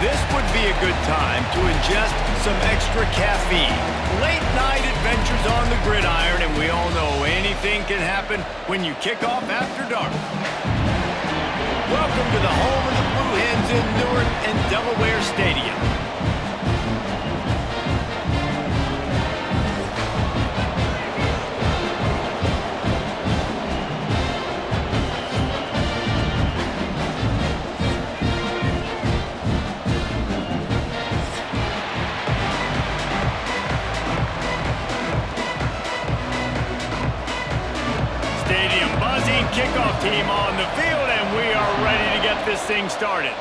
This would be a good time to ingest some extra caffeine. Late night adventures on the gridiron, and we all know anything can happen when you kick off after dark. Welcome to the home of the Blue Hens in Newark and Delaware Stadium. Kickoff team on the field, and we are ready to get this thing started.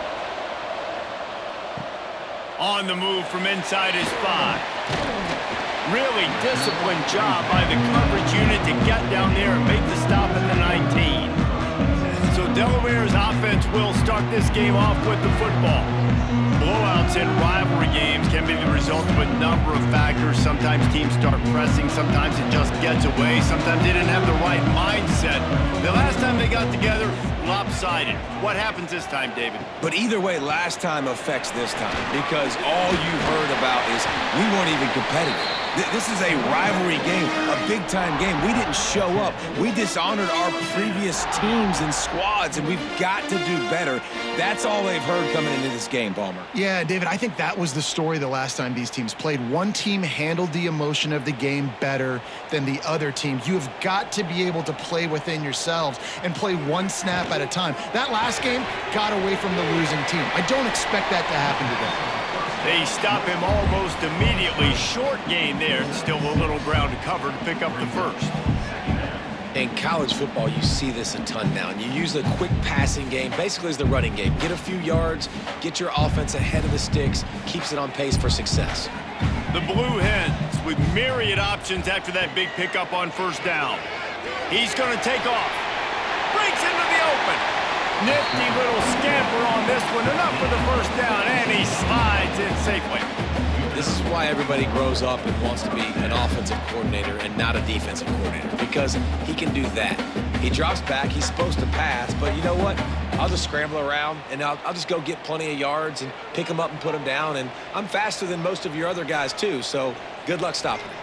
On the move from inside his 5. Really disciplined job by the coverage unit to get down there and make the stop at the 19. So Delaware's offense will start this game off with the football. Blowouts in rivalry games can be the result of a number of factors. Sometimes teams start pressing, sometimes it just gets away, sometimes they didn't have the right mindset. The last time they got together, lopsided. What happens this time, David? But either way, last time affects this time, because all you've heard about is we weren't even competitive. This is a rivalry game, a big-time game. We didn't show up. We dishonored our previous teams and squads, and we've got to do better. That's all they've heard coming into this game, Palmer. Yeah, David, I think that was the story the last time these teams played. One team handled the emotion of the game better than the other team. You have got to be able to play within yourselves and play one snap at a time. That last game got away from the losing team. I don't expect that to happen today. They stop him almost immediately. Short gain there. Still a little ground to cover to pick up the first. In college football, you see this a ton now. And you use the quick passing game, basically as the running game. Get a few yards, get your offense ahead of the sticks, keeps it on pace for success. The Blue Hens with myriad options after that big pickup on first down. He's going to take off. Breaks into the open. Nifty little scamper on this one. Enough for the first down, and he slides in safely. This is why everybody grows up and wants to be an offensive coordinator and not a defensive coordinator, because he can do that. He drops back. He's supposed to pass, but you know what? I'll just scramble around, and I'll just go get plenty of yards and pick them up and put them down, and I'm faster than most of your other guys, too, so good luck stopping me.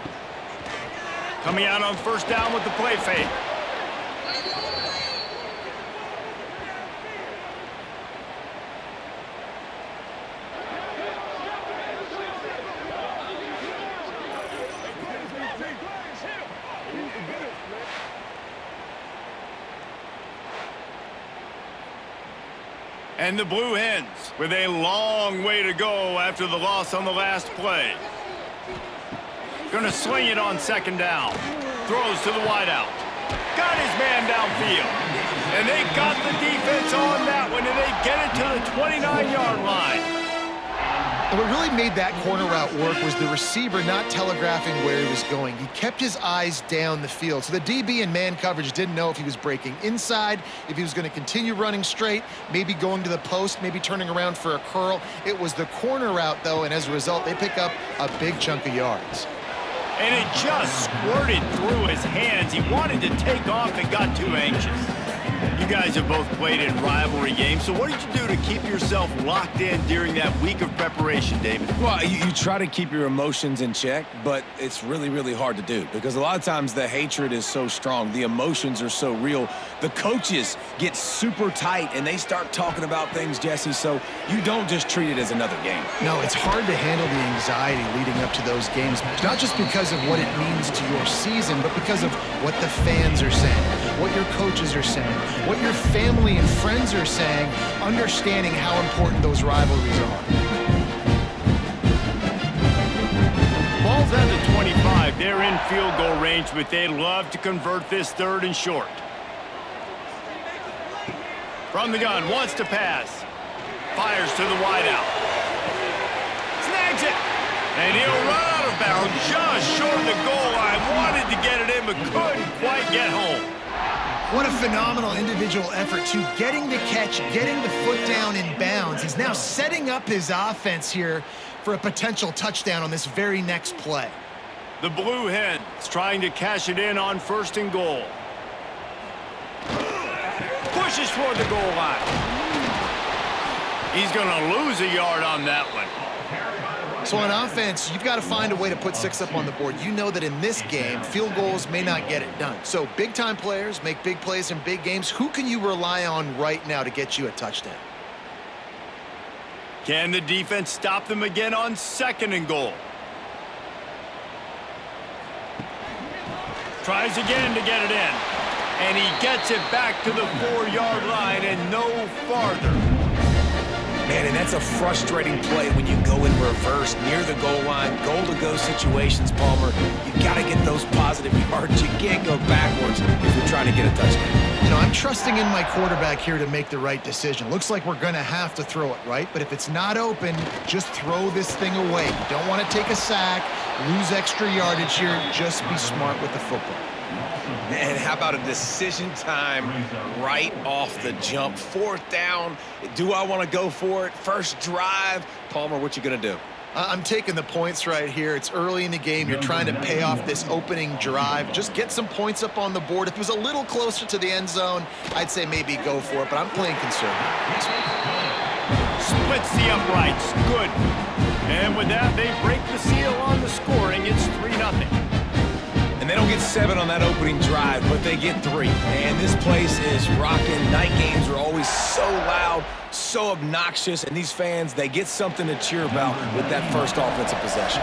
Coming out on first down with the play fake. And the Blue Hens with a long way to go after the loss on the last play. Gonna swing it on second down. Throws to the wideout. Got his man downfield. And they got the defense on that one, and they get it to the 29-yard line. And what really made that corner route work was the receiver not telegraphing where he was going. He kept his eyes down the field. So the DB in man coverage didn't know if he was breaking inside, if he was going to continue running straight, maybe going to the post, maybe turning around for a curl. It was the corner route, though, and as a result, they pick up a big chunk of yards. And it just squirted through his hands. He wanted to take off and got too anxious. You guys have both played in rivalry games, so what did you do to keep yourself locked in during that week of preparation, David? Well, you try to keep your emotions in check, but it's really, really hard to do because a lot of times the hatred is so strong. The emotions are so real. The coaches get super tight, and they start talking about things, Jesse, so you don't just treat it as another game. No, it's hard to handle the anxiety leading up to those games, not just because of what it means to your season, but because of what the fans are saying, what your coaches are saying, what your family and friends are saying, understanding how important those rivalries are. Ball's at the 25. They're in field goal range, but they'd love to convert this third and short. From the gun, wants to pass. Fires to the wideout. Snags it. And he'll run out of bounds just short of the goal line. Wanted to get it in, but couldn't quite get home. What a phenomenal individual effort to getting the catch, getting the foot down in bounds. He's now setting up his offense here for a potential touchdown on this very next play. The Blue Hens trying to cash it in on first and goal. Pushes toward the goal line. He's going to lose a yard on that one. So on offense, you've got to find a way to put 6 up on the board. You know that in this game, field goals may not get it done. So big-time players make big plays in big games. Who can you rely on right now to get you a touchdown? Can the defense stop them again on 2nd and goal? Tries again to get it in. And he gets it back to the 4-yard line and no farther. Man, and that's a frustrating play when you go in reverse near the goal line, goal-to-go situations, Palmer. You got to get those positive yards. You can't go backwards if you're trying to get a touchdown. You know, I'm trusting in my quarterback here to make the right decision. Looks like we're going to have to throw it, right? But if it's not open, just throw this thing away. You don't want to take a sack, lose extra yardage here. Just be smart with the football. And how about a decision time right off the jump? 4th down. Do I want to go for it? First drive. Palmer, what you going to do? I'm taking the points right here. It's early in the game. You're trying to pay off this opening drive. Just get some points up on the board. If it was a little closer to the end zone, I'd say maybe go for it, but I'm playing conservative. Splits the uprights. Good. And with that, they break the seal on the scoring. It's 3-0. And they don't get 7 on that opening drive, but they get 3. And this place is rocking. Night games are always so loud, so obnoxious, and these fans, they get something to cheer about with that first offensive possession.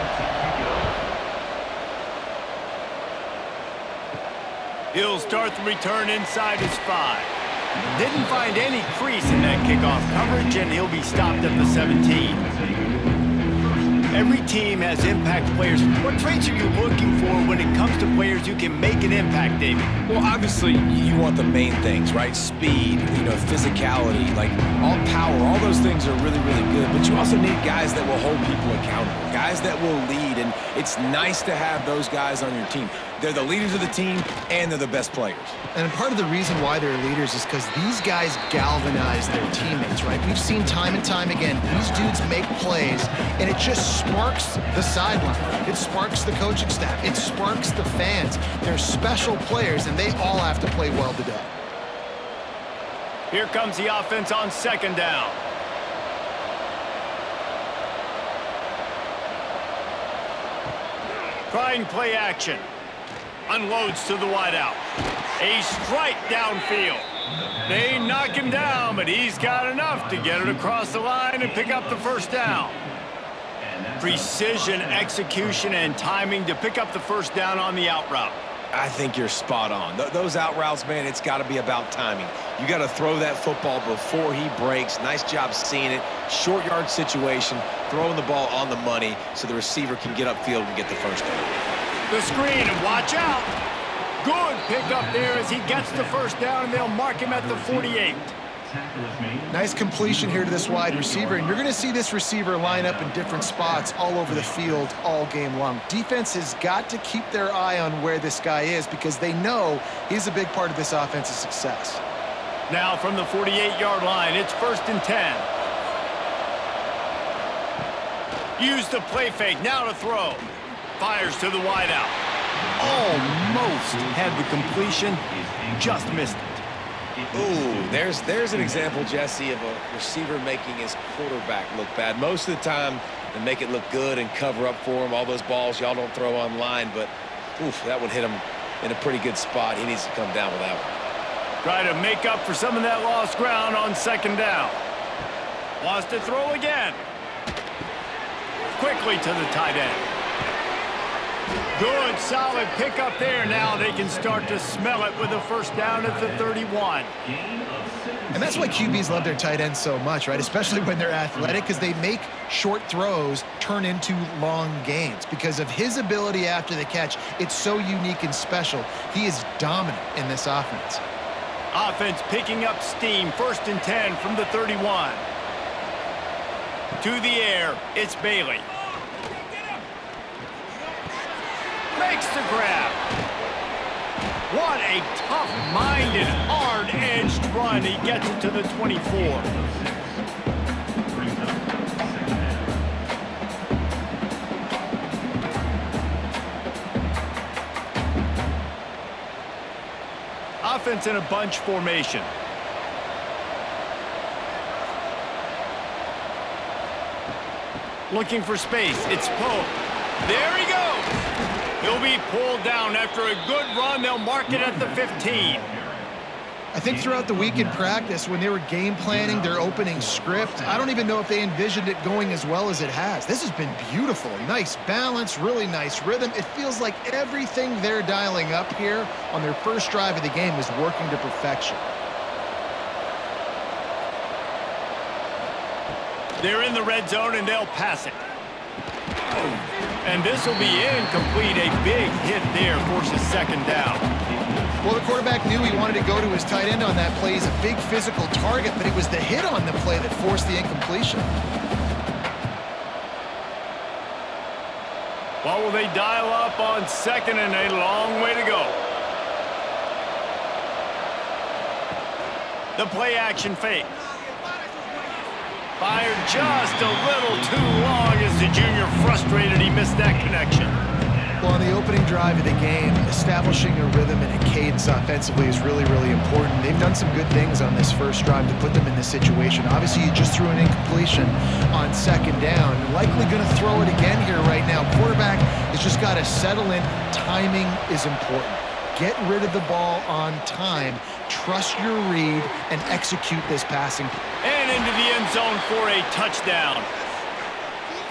He'll start the return inside his 5. Didn't find any crease in that kickoff coverage, and he'll be stopped at the 17. Every team has impact players. What traits are you looking for when it comes to players who can make an impact, David? Well, obviously, you want the main things, right? Speed, physicality, like all power. All those things are really, really good. But you also need guys that will hold people accountable, guys that will lead. And it's nice to have those guys on your team. They're the leaders of the team, and they're the best players. And part of the reason why they're leaders is because these guys galvanize their teammates, right? We've seen time and time again, these dudes make plays, and it just sparks the sideline. It sparks the coaching staff. It sparks the fans. They're special players, and they all have to play well today. Here comes the offense on 2nd down. Trying play action. Unloads to the wideout. A strike downfield. They knock him down, but he's got enough to get it across the line and pick up the 1st down. Precision, execution, and timing to pick up the 1st down on the out route. I think you're spot on. Those out routes, man, it's got to be about timing. You got to throw that football before he breaks. Nice job seeing it. Short yard situation, throwing the ball on the money so the receiver can get upfield and get the 1st down. The screen, and watch out. Good pick up there as he gets the 1st down, and they'll mark him at the 48. Nice completion here to this wide receiver, and you're going to see this receiver line up in different spots all over the field all game long. Defense has got to keep their eye on where this guy is because they know he's a big part of this offense's success. Now from the 48-yard line, it's 1st and 10. Use the play fake, now to throw. Fires to the wideout. Almost had the completion, just missed it. Ooh, there's an example, Jesse, of a receiver making his quarterback look bad. Most of the time, they make it look good and cover up for him. All those balls y'all don't throw online, but oof, that would hit him in a pretty good spot. He needs to come down with that one. Try to make up for some of that lost ground on 2nd down. Wants to throw again. Quickly to the tight end. Good, solid pickup there. Now they can start to smell it with a 1st down at the 31. And that's why QBs love their tight ends so much, right? Especially when they're athletic, because they make short throws turn into long gains. Because of his ability after the catch, it's so unique and special. He is dominant in this offense. Offense picking up steam. 1st and 10 from the 31. To the air, it's Bailey. Makes the grab. What a tough-minded, hard-edged run. He gets it to the 24. Offense in a bunch formation. Looking for space. It's Pope. There he goes. He'll be pulled down. After a good run, they'll mark it at the 15. I think throughout the week in practice, when they were game planning their opening script, I don't even know if they envisioned it going as well as it has. This has been beautiful. Nice balance, really nice rhythm. It feels like everything they're dialing up here on their first drive of the game is working to perfection. They're in the red zone, and they'll pass it. And this will be incomplete. A big hit there forces second down. Well, the quarterback knew he wanted to go to his tight end on that play. He's a big physical target, but it was the hit on the play that forced the incompletion. Well, will they dial up on second and a long way to go? The play action fake. Fired just a little too long as the junior frustrated he missed that connection. Well, on the opening drive of the game, establishing a rhythm and a cadence offensively is really, really important. They've done some good things on this first drive to put them in this situation. Obviously, you just threw an incompletion on second down. Likely going to throw it again here right now. Quarterback has just got to settle in. Timing is important. Get rid of the ball on time. Trust your read and execute this passing. And into the end zone for a touchdown.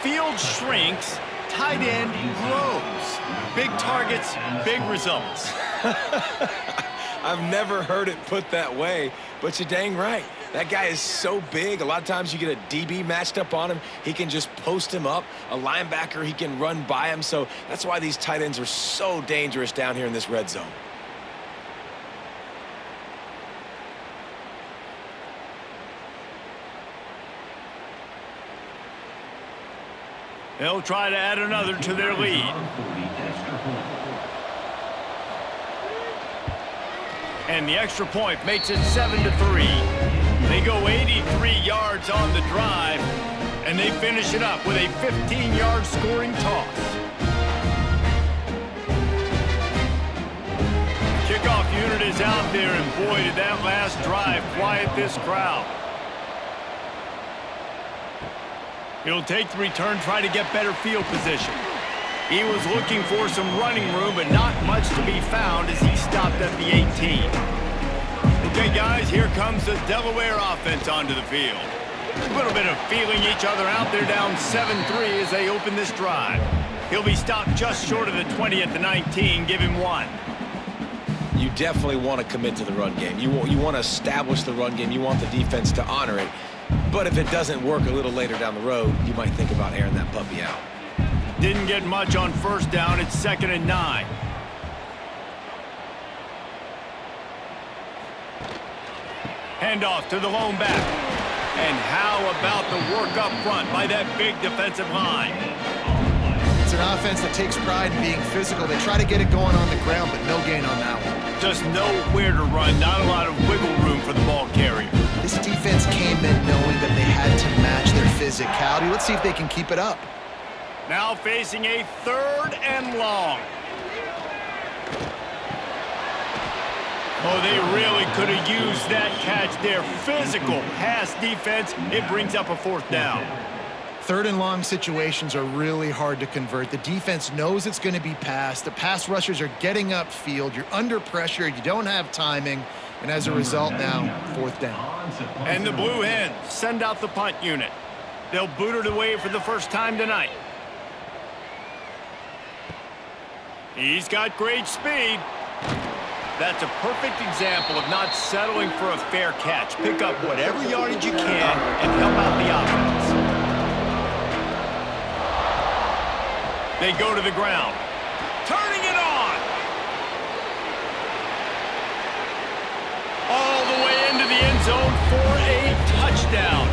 Field shrinks. Tight end grows. Big targets, big results. I've never heard it put that way, but you're dang right. That guy is so big. A lot of times you get a DB matched up on him. He can just post him up. A linebacker, he can run by him. So that's why these tight ends are so dangerous down here in this red zone. They'll try to add another to their lead. And the extra point makes it 7-3. They go 83 yards on the drive, and they finish it up with a 15-yard scoring toss. Kickoff unit is out there, and boy, did that last drive quiet this crowd. He'll take the return, try to get better field position. He was looking for some running room, but not much to be found as he stopped at the 18. Okay, guys, here comes the Delaware offense onto the field. A little bit of feeling each other out. They're down 7-3 as they open this drive. He'll be stopped just short of the 20 at the 19. Give him one. You definitely want to commit to the run game. You want to establish the run game. You want the defense to honor it. But if it doesn't work a little later down the road, you might think about airing that puppy out. Didn't get much on first down. It's 2nd and 9. Handoff to the lone back. And how about the work up front by that big defensive line? It's an offense that takes pride in being physical. They try to get it going on the ground, but no gain on that one. Just nowhere to run. Not a lot of wiggle room for the ball carrier. This defense came in knowing that they had to match their physicality. Let's see if they can keep it up. Now facing a 3rd and long. Oh, they really could have used that catch there. Physical pass defense. It brings up a 4th down. 3rd and long situations are really hard to convert. The defense knows it's going to be passed. The pass rushers are getting upfield. You're under pressure. You don't have timing. And as a result now, 4th down. And the Blue Hens send out the punt unit. They'll boot it away for the first time tonight. He's got great speed. That's a perfect example of not settling for a fair catch. Pick up whatever yardage you can and help out the offense. They go to the ground. Turning it on. All the way into the end zone for a touchdown.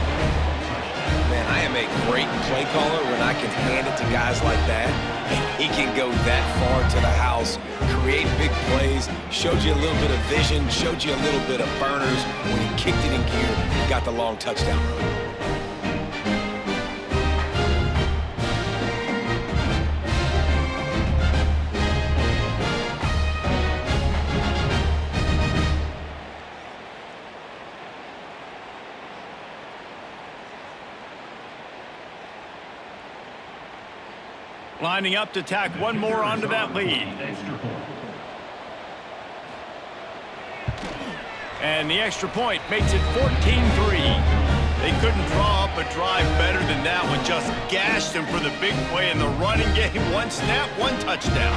Man, I am a great play caller when I can hand it to guys like that. And he can go that far to the house, create big plays, showed you a little bit of vision, showed you a little bit of burners. When he kicked it in gear, he got the long touchdown run. Lining up to tack one more onto that lead. And the extra point makes it 14-3. They couldn't draw up a drive better than that one. Just gashed them for the big play in the running game. One snap, one touchdown.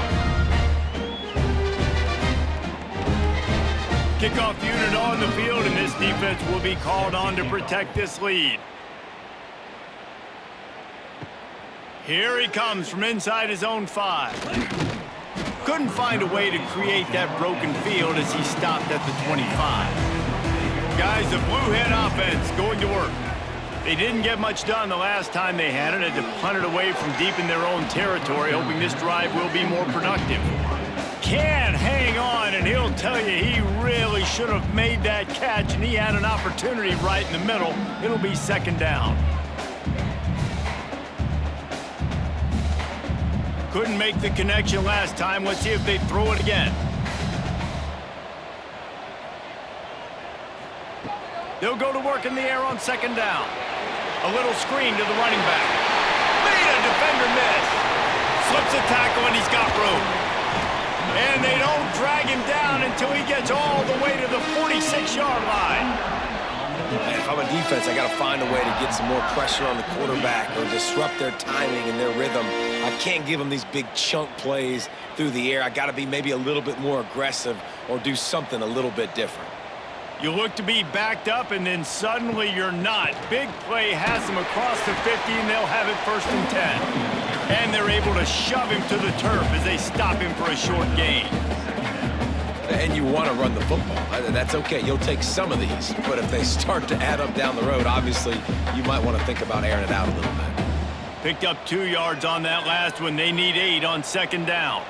Kickoff unit on the field, and this defense will be called on to protect this lead. Here he comes from inside his own 5. Couldn't find a way to create that broken field as he stopped at the 25. Guys, the Blue Hen offense going to work. They didn't get much done the last time they had it. Had to punt it away from deep in their own territory, hoping this drive will be more productive. Can hang on, and he'll tell you he really should have made that catch, and he had an opportunity right in the middle. It'll be second down. Couldn't make the connection last time. Let's see if they throw it again. They'll go to work in the air on second down. A little screen to the running back. Made a defender miss. Slips a tackle and he's got room. And they don't drag him down until he gets all the way to the 46-yard line. If I'm a defense, I got to find a way to get some more pressure on the quarterback or disrupt their timing and their rhythm. I can't give them these big chunk plays through the air. I got to be maybe a little bit more aggressive or do something a little bit different. You look to be backed up, and then suddenly you're not. Big play has them across the 50, and they'll have it 1st and 10. And they're able to shove him to the turf as they stop him for a short gain. And you want to run the football. That's okay. You'll take some of these. But if they start to add up down the road, obviously, you might want to think about airing it out a little bit. Picked up 2 yards on that last one. They need 8 on second down.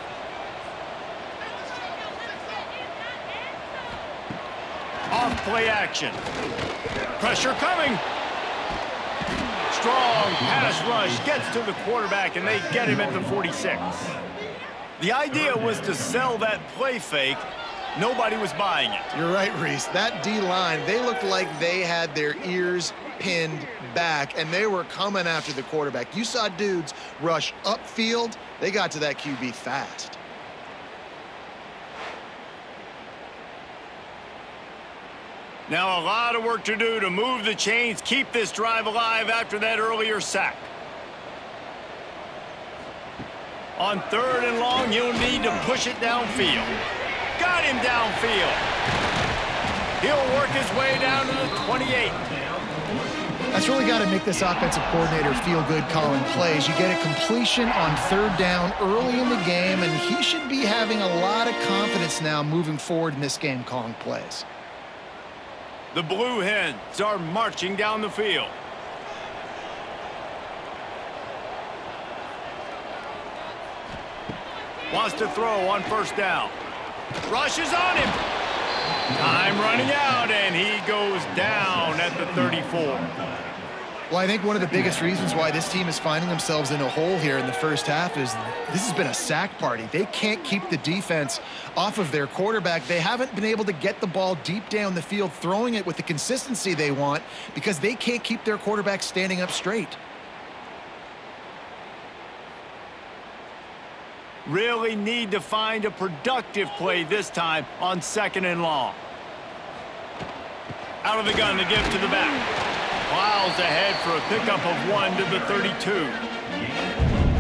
Off play action. Pressure coming. Strong pass rush gets to the quarterback, and they get him at the 46. The idea was to sell that play fake. Nobody was buying it. You're right, Reese. That D-line, they looked like they had their ears pinned back, and they were coming after the quarterback. You saw dudes rush upfield. They got to that QB fast. Now a lot of work to do to move the chains, keep this drive alive after that earlier sack. On 3rd and long, you'll need to push it downfield. Got him downfield. He'll work his way down to the 28. That's really got to make this offensive coordinator feel good calling plays. You get a completion on 3rd down early in the game, and he should be having a lot of confidence now moving forward in this game calling plays. The Blue Hens are marching down the field. Wants to throw on 1st down. Rushes on him. Time running out, and he goes down at the 34. Well, I think one of the biggest reasons why this team is finding themselves in a hole here in the first half is this has been a sack party. They can't keep the defense off of their quarterback. They haven't been able to get the ball deep down the field, throwing it with the consistency they want because they can't keep their quarterback standing up straight. Really need to find a productive play this time on 2nd and long. Out of the gun to give to the back. Plows ahead for a pickup of 1 to the 32.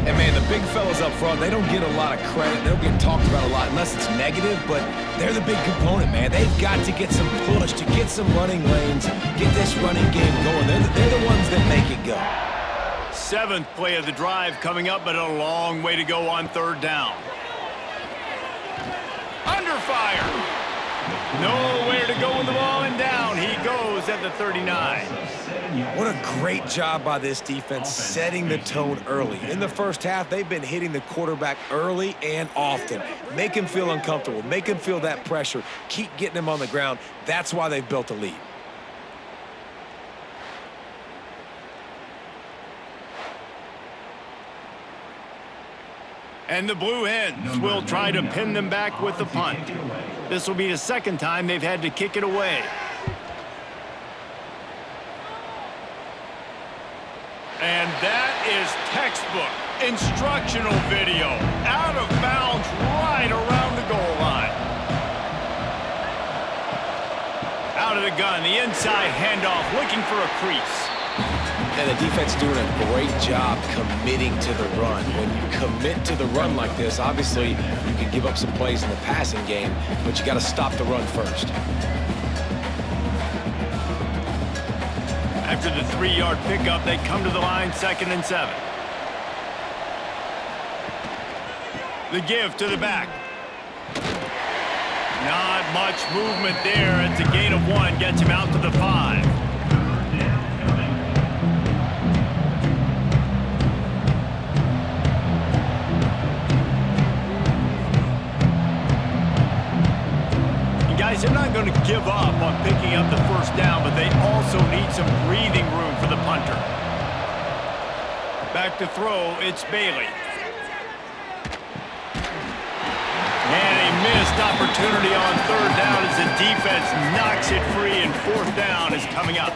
And, man, the big fellas up front, they don't get a lot of credit. They don't get talked about a lot unless it's negative, but they're the big component, man. They've got to get some push, to get some running lanes, get this running game going. They're the ones that make it go. 7th play of the drive coming up, but a long way to go on 3rd down. Under fire. Nowhere to go with the ball, and down he goes at the 39. What a great job by this defense setting the tone early. In the first half, they've been hitting the quarterback early and often. Make him feel uncomfortable. Make him feel that pressure. Keep getting him on the ground. That's why they've built a lead. And the Blue Hens will try to pin them back with the punt. This will be the 2nd time they've had to kick it away. And that is textbook Instructional video. Out of bounds right around the goal line. Out of the gun, the inside handoff, looking for a crease. And the defense doing a great job committing to the run. When you commit to the run like this, obviously you can give up some plays in the passing game, but you got to stop the run first. After the 3-yard pickup, they come to the line, 2nd and 7. The give to the back. Not much movement there. It's a gain of 1, gets him out to the 5. And guys, they're not going to give up on picking up the first down, but they also need some breathing room for the punter. Back to throw, it's Bailey. And a missed opportunity on 3rd down as the defense knocks it free, and 4th down is coming up.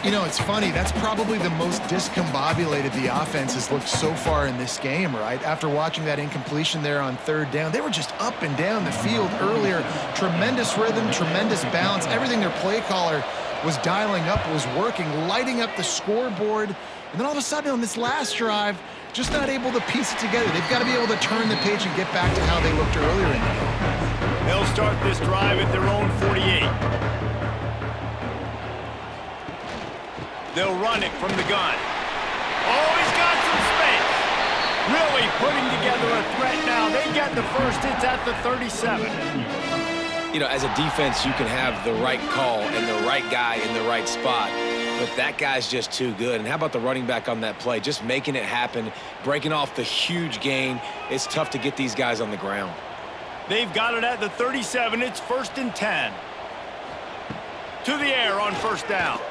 You know, it's funny. That's probably the most discombobulated the offense has looked so far in this game, right? After watching that incompletion there on 3rd down, they were just up and down the field earlier. Tremendous rhythm, tremendous balance. Everything their play caller was dialing up was working, lighting up the scoreboard. And then all of a sudden on this last drive, just not able to piece it together. They've got to be able to turn the page and get back to how they looked earlier in the game. They'll start this drive at their own 48. They'll run it from the gun. Oh, he's got some space. Really putting together a threat now. They get the first. It's at the 37. You know, as a defense, you can have the right call and the right guy in the right spot, but that guy's just too good. And how about the running back on that play? Just making it happen, breaking off the huge gain. It's tough to get these guys on the ground. They've got it at the 37. It's 1st and 10. To the air on 1st down.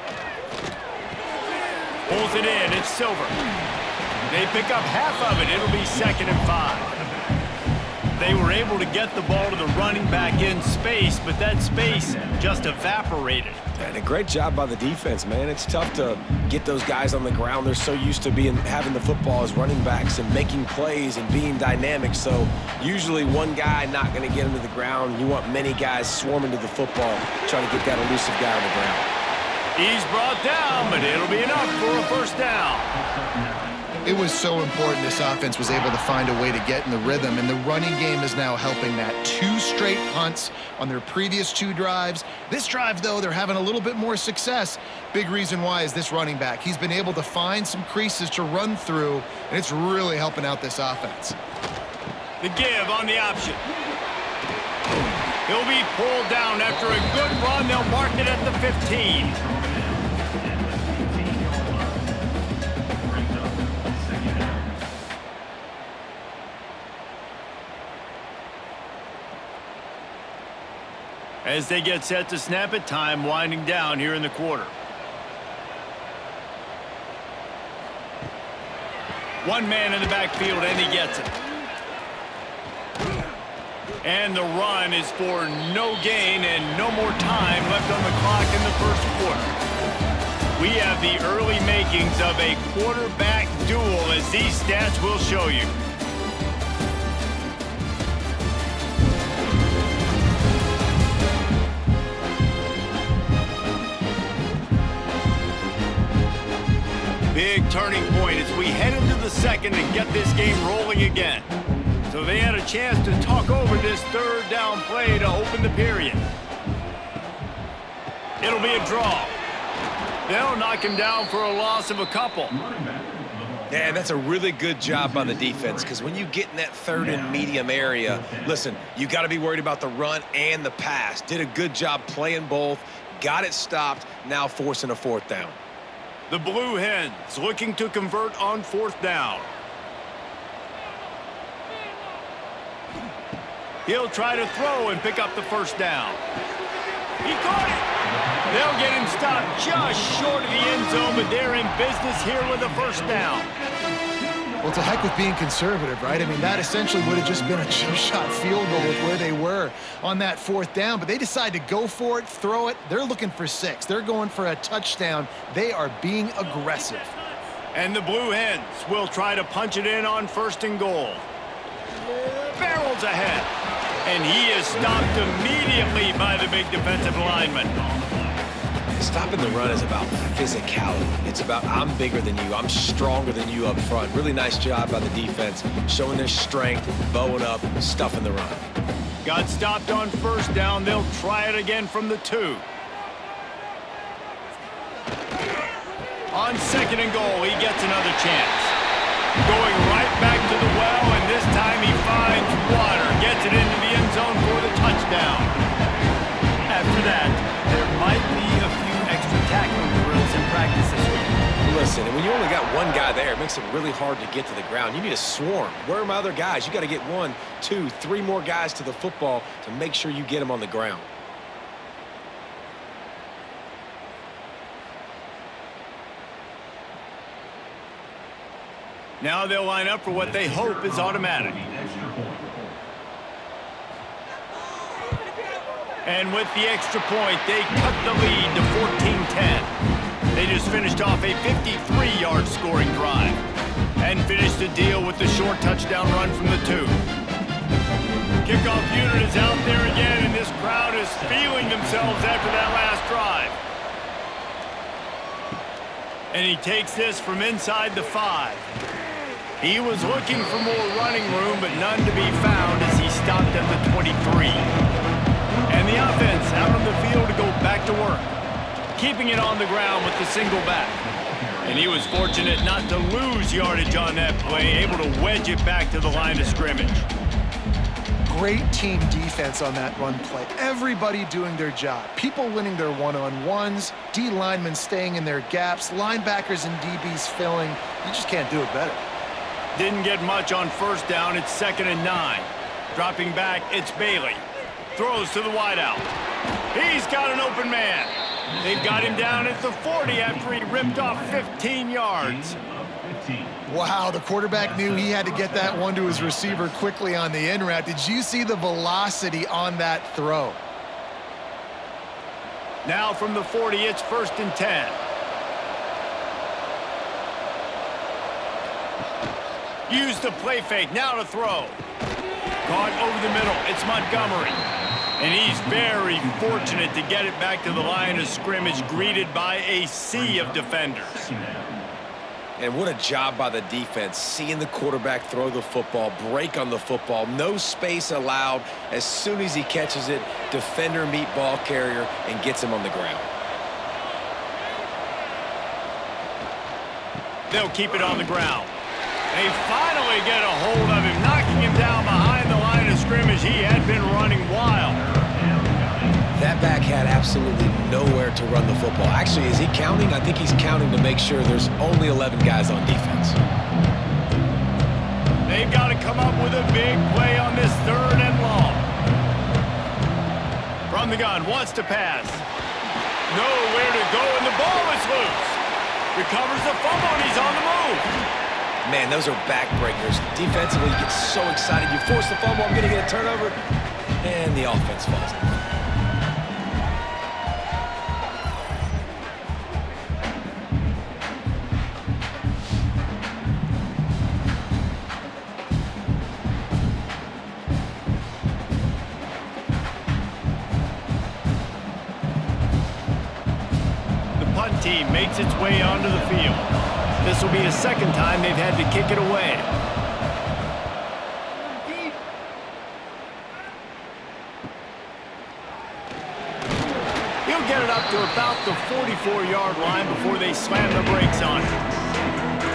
Pulls it in. It's Silver. They pick up half of it. It'll be 2nd and 5. They were able to get the ball to the running back in space, but that space just evaporated. And a great job by the defense, man. It's tough to get those guys on the ground. They're so used to having the football as running backs and making plays and being dynamic. So usually one guy not going to get him to the ground. You want many guys swarming to the football, trying to get that elusive guy on the ground. He's brought down, but it'll be enough for a 1st down. It was so important this offense was able to find a way to get in the rhythm, and the running game is now helping that. 2 straight punts on their previous 2 drives. This drive, though, they're having a little bit more success. Big reason why is this running back. He's been able to find some creases to run through, and it's really helping out this offense. The give on the option. He'll be pulled down after a good run. They'll mark it at the 15. As they get set to snap it, time winding down here in the quarter. One man in the backfield, and he gets it. And the run is for no gain and no more time left on the clock in the 1st quarter. We have the early makings of a quarterback duel, as these stats will show you. Big turning point as we head into the 2nd and get this game rolling again. So they had a chance to talk over this 3rd down play to open the period. It'll be a draw. They'll knock him down for a loss of a couple. Yeah, that's a really good job by the defense, because when you get in that 3rd and medium area, listen, you got to be worried about the run and the pass. Did a good job playing both, got it stopped, now forcing a 4th down. The Blue Hens looking to convert on 4th down. He'll try to throw and pick up the 1st down. He caught it. They'll get him stopped just short of the end zone, but they're in business here with a 1st down. Well, to heck with being conservative, right? I mean, that essentially would have just been a chip-shot field goal with where they were on that 4th down, but they decide to go for it, throw it. They're looking for 6. They're going for a touchdown. They are being aggressive. And the Blue Hens will try to punch it in on 1st and goal. Barrels ahead. And he is stopped immediately by the big defensive lineman. Stopping the run is about physicality. It's about I'm bigger than you, I'm stronger than you up front. Really nice job by the defense, showing their strength, bowing up, stuffing the run. Got stopped on 1st down. They'll try it again from the 2. On 2nd and goal, he gets another chance. Going right back to the well, and this time he finds water. Gets it into the end zone for the touchdown. After that, there might be a few extra tackling drills in practice this week. Listen, and when you only got one guy there, it makes it really hard to get to the ground. You need a swarm. Where are my other guys? You got to get 1, 2, 3 more guys to the football to make sure you get them on the ground. Now they'll line up for what they hope is automatic. And with the extra point, they cut the lead to 14-10. They just finished off a 53-yard scoring drive and finished the deal with the short touchdown run from the 2. Kickoff unit is out there again, and this crowd is feeling themselves after that last drive. And he takes this from inside the 5. He was looking for more running room, but none to be found as he stopped at the 23. And the offense out on the field to go back to work, keeping it on the ground with the single back. And he was fortunate not to lose yardage on that play, able to wedge it back to the line of scrimmage. Great team defense on that run play. Everybody doing their job. People winning their one-on-ones, D linemen staying in their gaps, linebackers and DBs filling. You just can't do it better. Didn't get much on 1st down. It's 2nd and 9. Dropping back, it's Bailey. Throws to the wideout. He's got an open man. They've got him down at the 40 after he ripped off 15 yards. Wow, the quarterback knew he had to get that one to his receiver quickly on the in route. Did you see the velocity on that throw? Now from the 40, it's 1st and 10. Use the play fake, now to throw. Caught over the middle, it's Montgomery. And he's very fortunate to get it back to the line of scrimmage, greeted by a sea of defenders. And what a job by the defense, seeing the quarterback throw the football, break on the football, no space allowed. As soon as he catches it, defender meet ball carrier and gets him on the ground. They'll keep it on the ground. They finally get a hold of him, knocking him down behind the line of scrimmage. He had been running wild. That back had absolutely nowhere to run the football. Actually, is he counting? I think he's counting to make sure there's only 11 guys on defense. They've got to come up with a big play on this 3rd and long. From the gun, wants to pass. Nowhere to go, and the ball is loose. Recovers the fumble, and he's on the move. Man, those are backbreakers. Defensively, you get so excited. You force the fumble, I'm going to get a turnover, and the offense falls in. The punt team makes its way onto the field. This will be the 2nd time they've had to kick it away. He'll get it up to about the 44-yard line before they slam the brakes on it.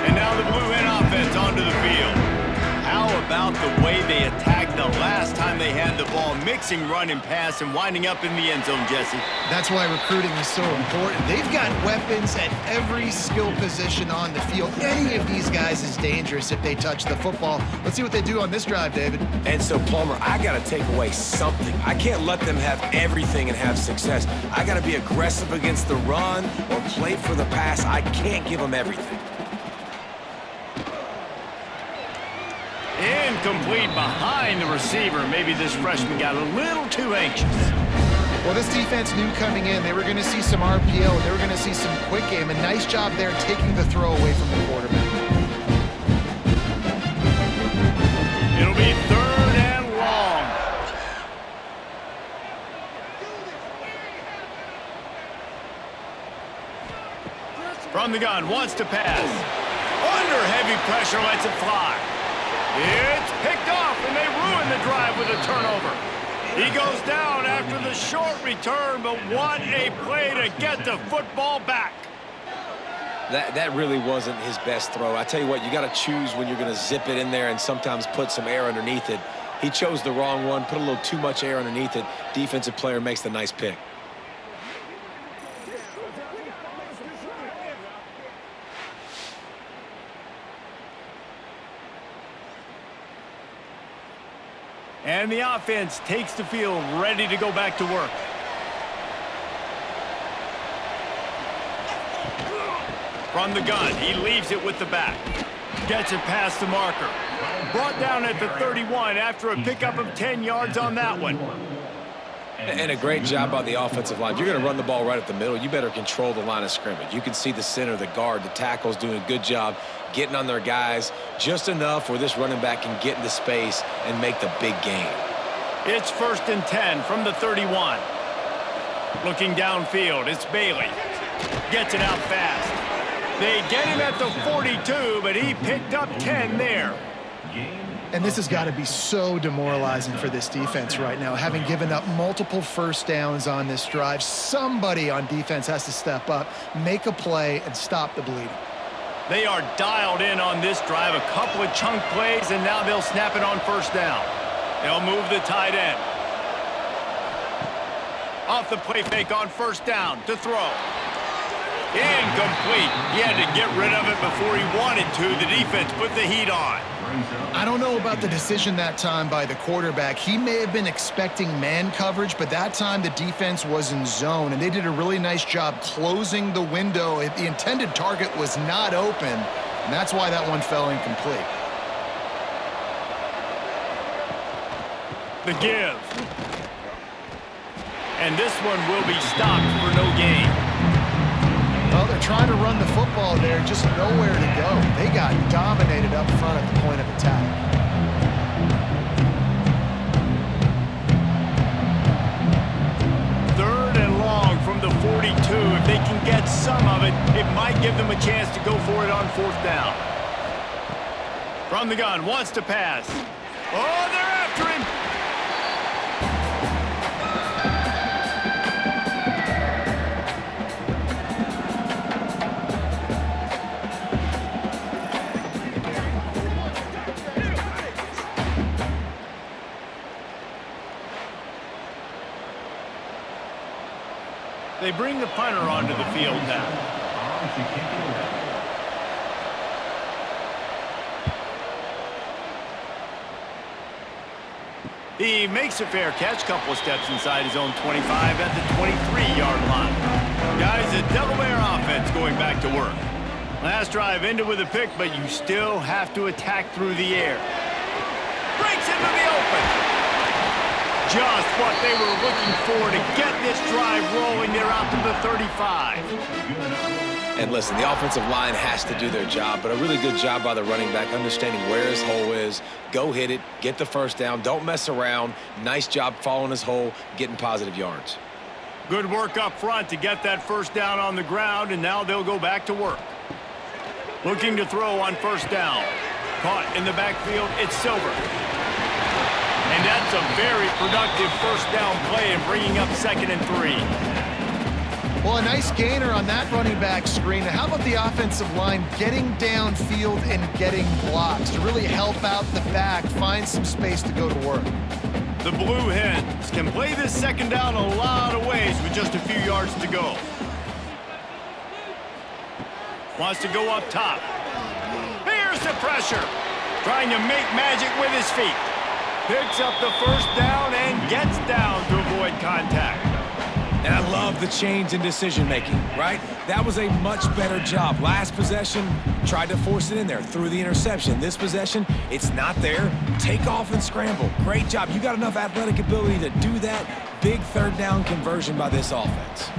And now the Blue Hen offense onto the field. How about the way they attacked the last time they had the ball, mixing run and pass and winding up in the end zone, Jesse? That's why recruiting is so important. They've got weapons at every skill position on the field. Any of these guys is dangerous if they touch the football. Let's see what they do on this drive, David. And so, Palmer, I got to take away something. I can't let them have everything and have success. I got to be aggressive against the run or play for the pass. I can't give them everything. Incomplete behind the receiver. Maybe this freshman got a little too anxious. Well, this defense knew coming in they were going to see some RPO. They were going to see some quick game. A nice job there taking the throw away from the quarterback. It'll be 3rd and long. From the gun, wants to pass. Under heavy pressure, lets it fly. It's picked off, and they ruin the drive with a turnover. He goes down after the short return, but what a play to get the football back. That really wasn't his best throw. I tell you what, you got to choose when you're going to zip it in there and sometimes put some air underneath it. He chose the wrong one, put a little too much air underneath it. Defensive player makes the nice pick. And the offense takes the field, ready to go back to work. From the gun, he leaves it with the back. Gets it past the marker. Brought down at the 31 after a pickup of 10 yards on that one. And a great job by the offensive line. If you're going to run the ball right at the middle, you better control the line of scrimmage. You can see the center, the guard, the tackles doing a good job getting on their guys just enough where this running back can get into space and make the big gain. It's 1st and 10 from the 31. Looking downfield, it's Bailey. Gets it out fast. They get him at the 42, but he picked up 10 there. And this has got to be so demoralizing for this defense right now. Having given up multiple first downs on this drive, somebody on defense has to step up, make a play, and stop the bleeding. They are dialed in on this drive, a couple of chunk plays, and now they'll snap it on 1st down. They'll move the tight end. Off the play fake on 1st down to throw. Incomplete. He had to get rid of it before he wanted to. The defense put the heat on. I don't know about the decision that time by the quarterback. He may have been expecting man coverage, but that time the defense was in zone, and they did a really nice job closing the window. The intended target was not open, and that's why that one fell incomplete. The give. And this one will be stopped for no gain. Well, they're trying to run the football there, just nowhere to go. They got dominated up front at the point of attack. Third and long from the 42. If they can get some of it, it might give them a chance to go for it on 4th down. From the gun, wants to pass. Oh, they're after him. They bring the punter onto the field now. He makes a fair catch, couple of steps inside his own 25 at the 23-yard line. Guys, the Delaware offense going back to work. Last drive ended with a pick, but you still have to attack through the air. Breaks into the open. Just what they were looking for to get this drive rolling. They're out to the 35. And listen, the offensive line has to do their job, but a really good job by the running back understanding where his hole is. Go hit it, get the 1st down, don't mess around. Nice job following his hole, getting positive yards. Good work up front to get that 1st down on the ground, and now they'll go back to work. Looking to throw on 1st down. Caught in the backfield, it's Silver. And that's a very productive 1st down play and bringing up 2nd and 3. Well, a nice gainer on that running back screen. How about the offensive line getting downfield and getting blocks to really help out the back, find some space to go to work? The Blue Hens can play this 2nd down a lot of ways with just a few yards to go. Wants to go up top. Here's the pressure. Trying to make magic with his feet. Picks up the 1st down and gets down to avoid contact. And I love the change in decision-making, right? That was a much better job. Last possession, tried to force it in there, threw the interception. This possession, it's not there. Take off and scramble. Great job. You got enough athletic ability to do that. big third down conversion by this offense.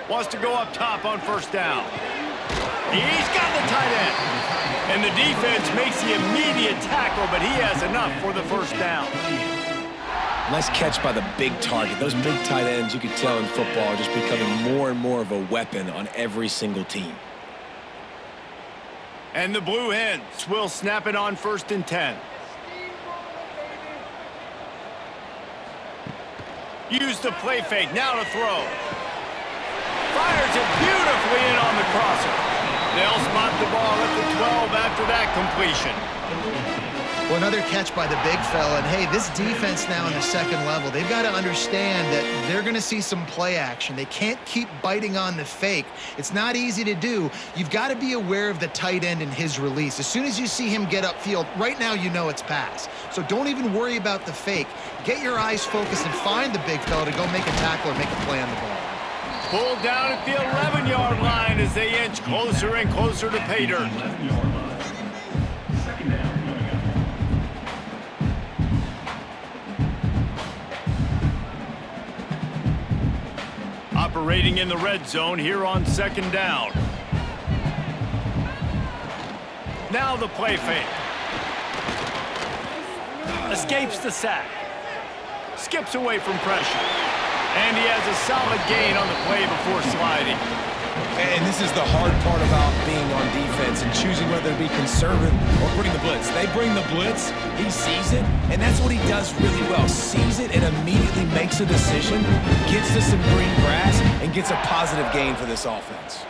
Wants to go up top on first down. He's got the tight end. And the defense makes the immediate tackle, but he has enough for the first down. Nice catch by the big target. Those big tight ends, you could tell in football, are just becoming more and more of a weapon on every single team. And the Blue Hens will snap it on 1st and 10. Use the play fake, now to throw. Fires it beautifully in on the crosser. They'll spot the ball at the 12 after that completion. Well, another catch by the big fella. And, hey, this defense now in the second level, they've got to understand that they're going to see some play action. They can't keep biting on the fake. It's not easy to do. You've got to be aware of the tight end and his release. As soon as you see him get upfield, right now you know it's pass. So don't even worry about the fake. Get your eyes focused and find the big fella to go make a tackle or make a play on the ball. Pulled down at the 11-yard line as they inch closer and closer to pay dirt. Operating in the red zone here on 2nd down. Now the play fake. Escapes the sack. Skips away from pressure. And he has a solid gain on the play before sliding. And this is the hard part about being on defense and choosing whether to be conservative or bring the blitz. They bring the blitz, he sees it, and that's what he does really well. Sees it and immediately makes a decision, gets to some green grass, and gets a positive gain for this offense.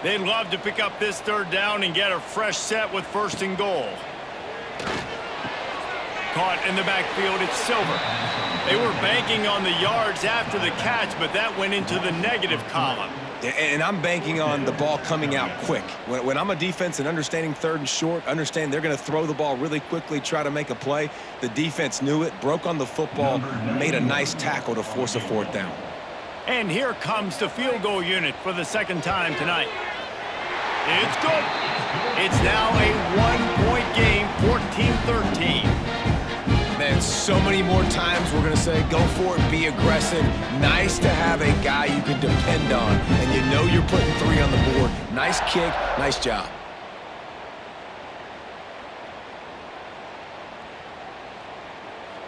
They'd love to pick up this 3rd down and get a fresh set with 1st and goal. Caught in the backfield, it's Silver. They were banking on the yards after the catch, but that went into the negative column. And I'm banking on the ball coming out quick. When I'm a defense and understanding 3rd and short, understand they're going to throw the ball really quickly, try to make a play. The defense knew it, broke on the football, made a nice tackle to force a 4th down. And here comes the field goal unit for the 2nd time tonight. It's good. It's now a 1-point game, 14-13. Man, so many more times we're going to say, go for it, be aggressive. Nice to have a guy you can depend on, and you know you're putting 3 on the board. Nice kick, nice job.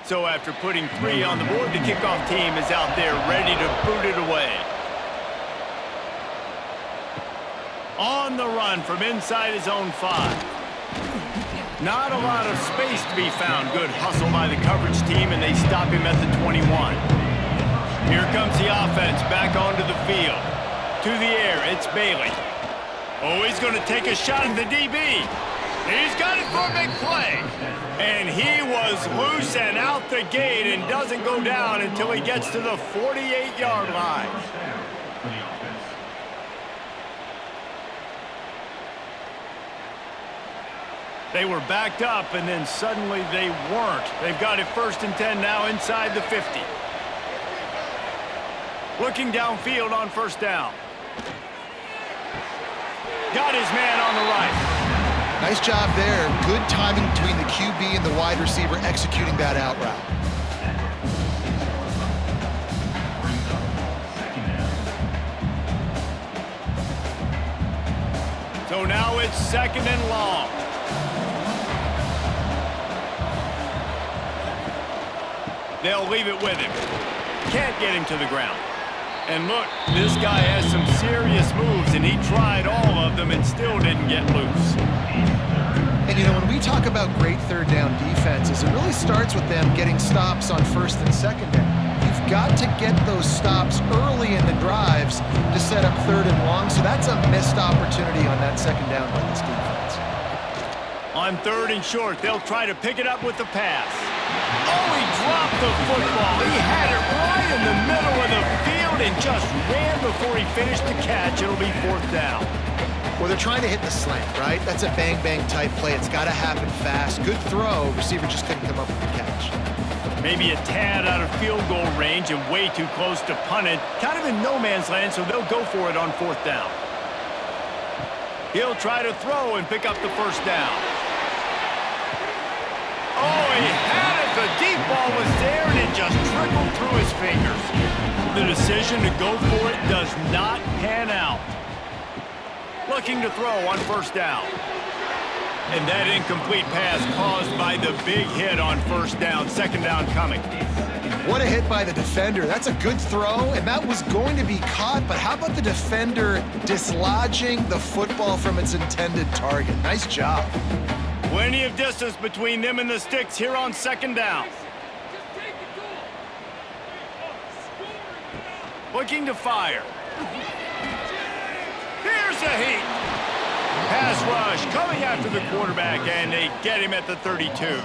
So after putting 3 on the board, the kickoff team is out there ready to boot it away. On the run from inside his own 5. Not a lot of space to be found. Good hustle by the coverage team, and they stop him at the 21. Here comes the offense back onto the field. To the air, it's Bailey. Oh, he's going to take a shot at the DB. He's got it for a big play. And he was loose and out the gate and doesn't go down until he gets to the 48-yard line. They were backed up, and then suddenly they weren't. They've got it 1st and 10 now inside the 50. Looking downfield on 1st down. Got his man on the right. Nice job there. Good timing between the QB and the wide receiver executing that out route. So now it's 2nd and long. They'll leave it with him. Can't get him to the ground. And look, this guy has some serious moves, and he tried all of them and still didn't get loose. And, you know, when we talk about great 3rd down defenses, it really starts with them getting stops on 1st and 2nd down. You've got to get those stops early in the drives to set up 3rd and long, so that's a missed opportunity on that 2nd down by this defense. On 3rd and short, they'll try to pick it up with the pass. Oh, he dropped the football. He had it right in the middle of the field and just ran before he finished the catch. It'll be 4th down. Well, they're trying to hit the slant, right? That's a bang-bang type play. It's got to happen fast. Good throw. Receiver just couldn't come up with the catch. Maybe a tad out of field goal range and way too close to punt it. Kind of in no man's land, so they'll go for it on 4th down. He'll try to throw and pick up the 1st down. Oh, he had it. The deep ball was there, and it just trickled through his fingers. The decision to go for it does not pan out. Looking to throw on first down. And that incomplete pass caused by the big hit on first down. Second down coming. What a hit by the defender. That's a good throw, and that was going to be caught, but how about the defender dislodging the football from its intended target? Nice job. Plenty of distance between them and the sticks here on second down. Looking to fire. Here's a heat. Pass rush coming after the quarterback, and they get him at the 32.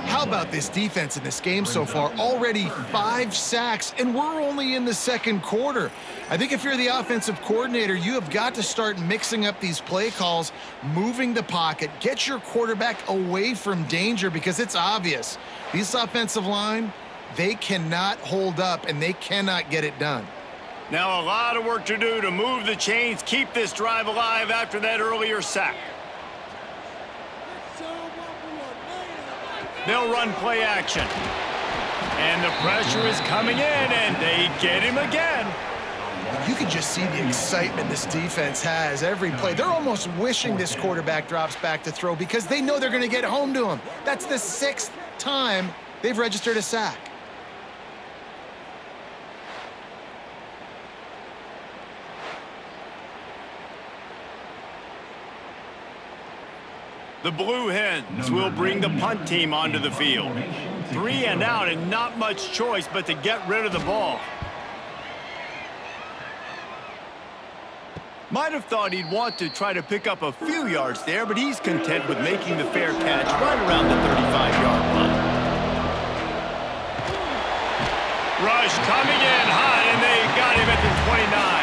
How about this defense in this game so far? Already 5 sacks, and we're only in the second quarter. I think if you're the offensive coordinator, you have got to start mixing up these play calls, moving the pocket, get your quarterback away from danger, because it's obvious. This offensive line, they cannot hold up, and they cannot get it done. Now a lot of work to do to move the chains, keep this drive alive after that earlier sack. They'll run play action. And the pressure is coming in, and they get him again. You can just see the excitement this defense has every play. They're almost wishing this quarterback drops back to throw because they know they're going to get home to him. That's the 6th time they've registered a sack. The Blue Hens will bring the punt team onto the field. 3 and out, and not much choice but to get rid of the ball. Might have thought he'd want to try to pick up a few yards there, but he's content with making the fair catch right around the 35-yard line. Rush coming in hot, and they got him at the 29.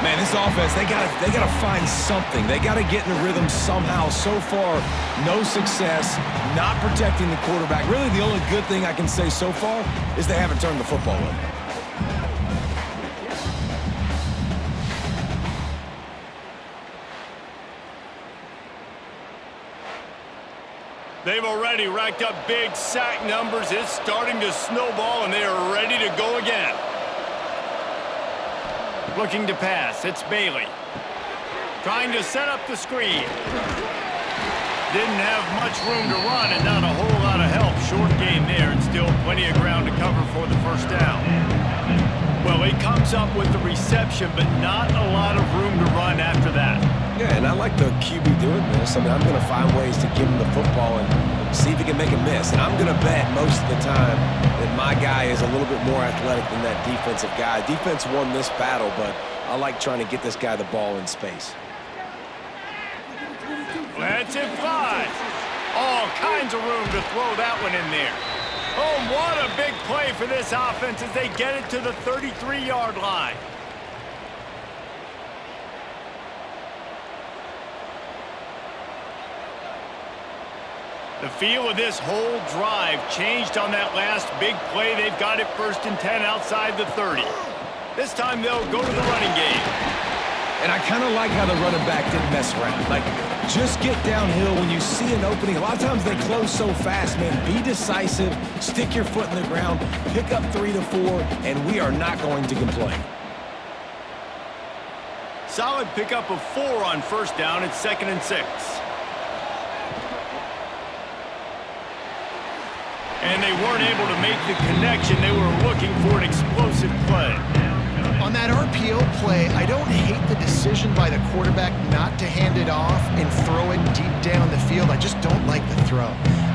Man, this offense, they gotta find something. They gotta get in the rhythm somehow. So far, no success, not protecting the quarterback. Really, the only good thing I can say so far is they haven't turned the football over. They've already racked up big sack numbers. It's starting to snowball, and they are ready to go again. Looking to pass, it's Bailey. Trying to set up the screen. Didn't have much room to run and not a whole lot of help. Short game there and still plenty of ground to cover for the first down. Well, he comes up with the reception, but not a lot of room to run after that. Yeah, and I like the QB doing this. I mean, I'm going to find ways to give him the football and see if he can make a miss. And I'm going to bet most of the time that my guy is a little bit more athletic than that defensive guy. Defense won this battle, but I like trying to get this guy the ball in space. That's it, 5. All kinds of room to throw that one in there. Oh, what a big play for this offense as they get it to the 33-yard line. The feel of this whole drive changed on that last big play. They've got it 1st and 10 outside the 30. This time they'll go to the running game. And I kind of like how the running back didn't mess around. Like, just get downhill when you see an opening. A lot of times they close so fast, man. Be decisive, stick your foot in the ground, pick up 3 to 4, and we are not going to complain. Solid pickup of 4 on first down. It's 2nd and 6. And they weren't able to make the connection. They were looking for an explosive play. On that RPO play, I don't hate the decision by the quarterback not to hand it off and throw it deep down the field. I just don't like the throw.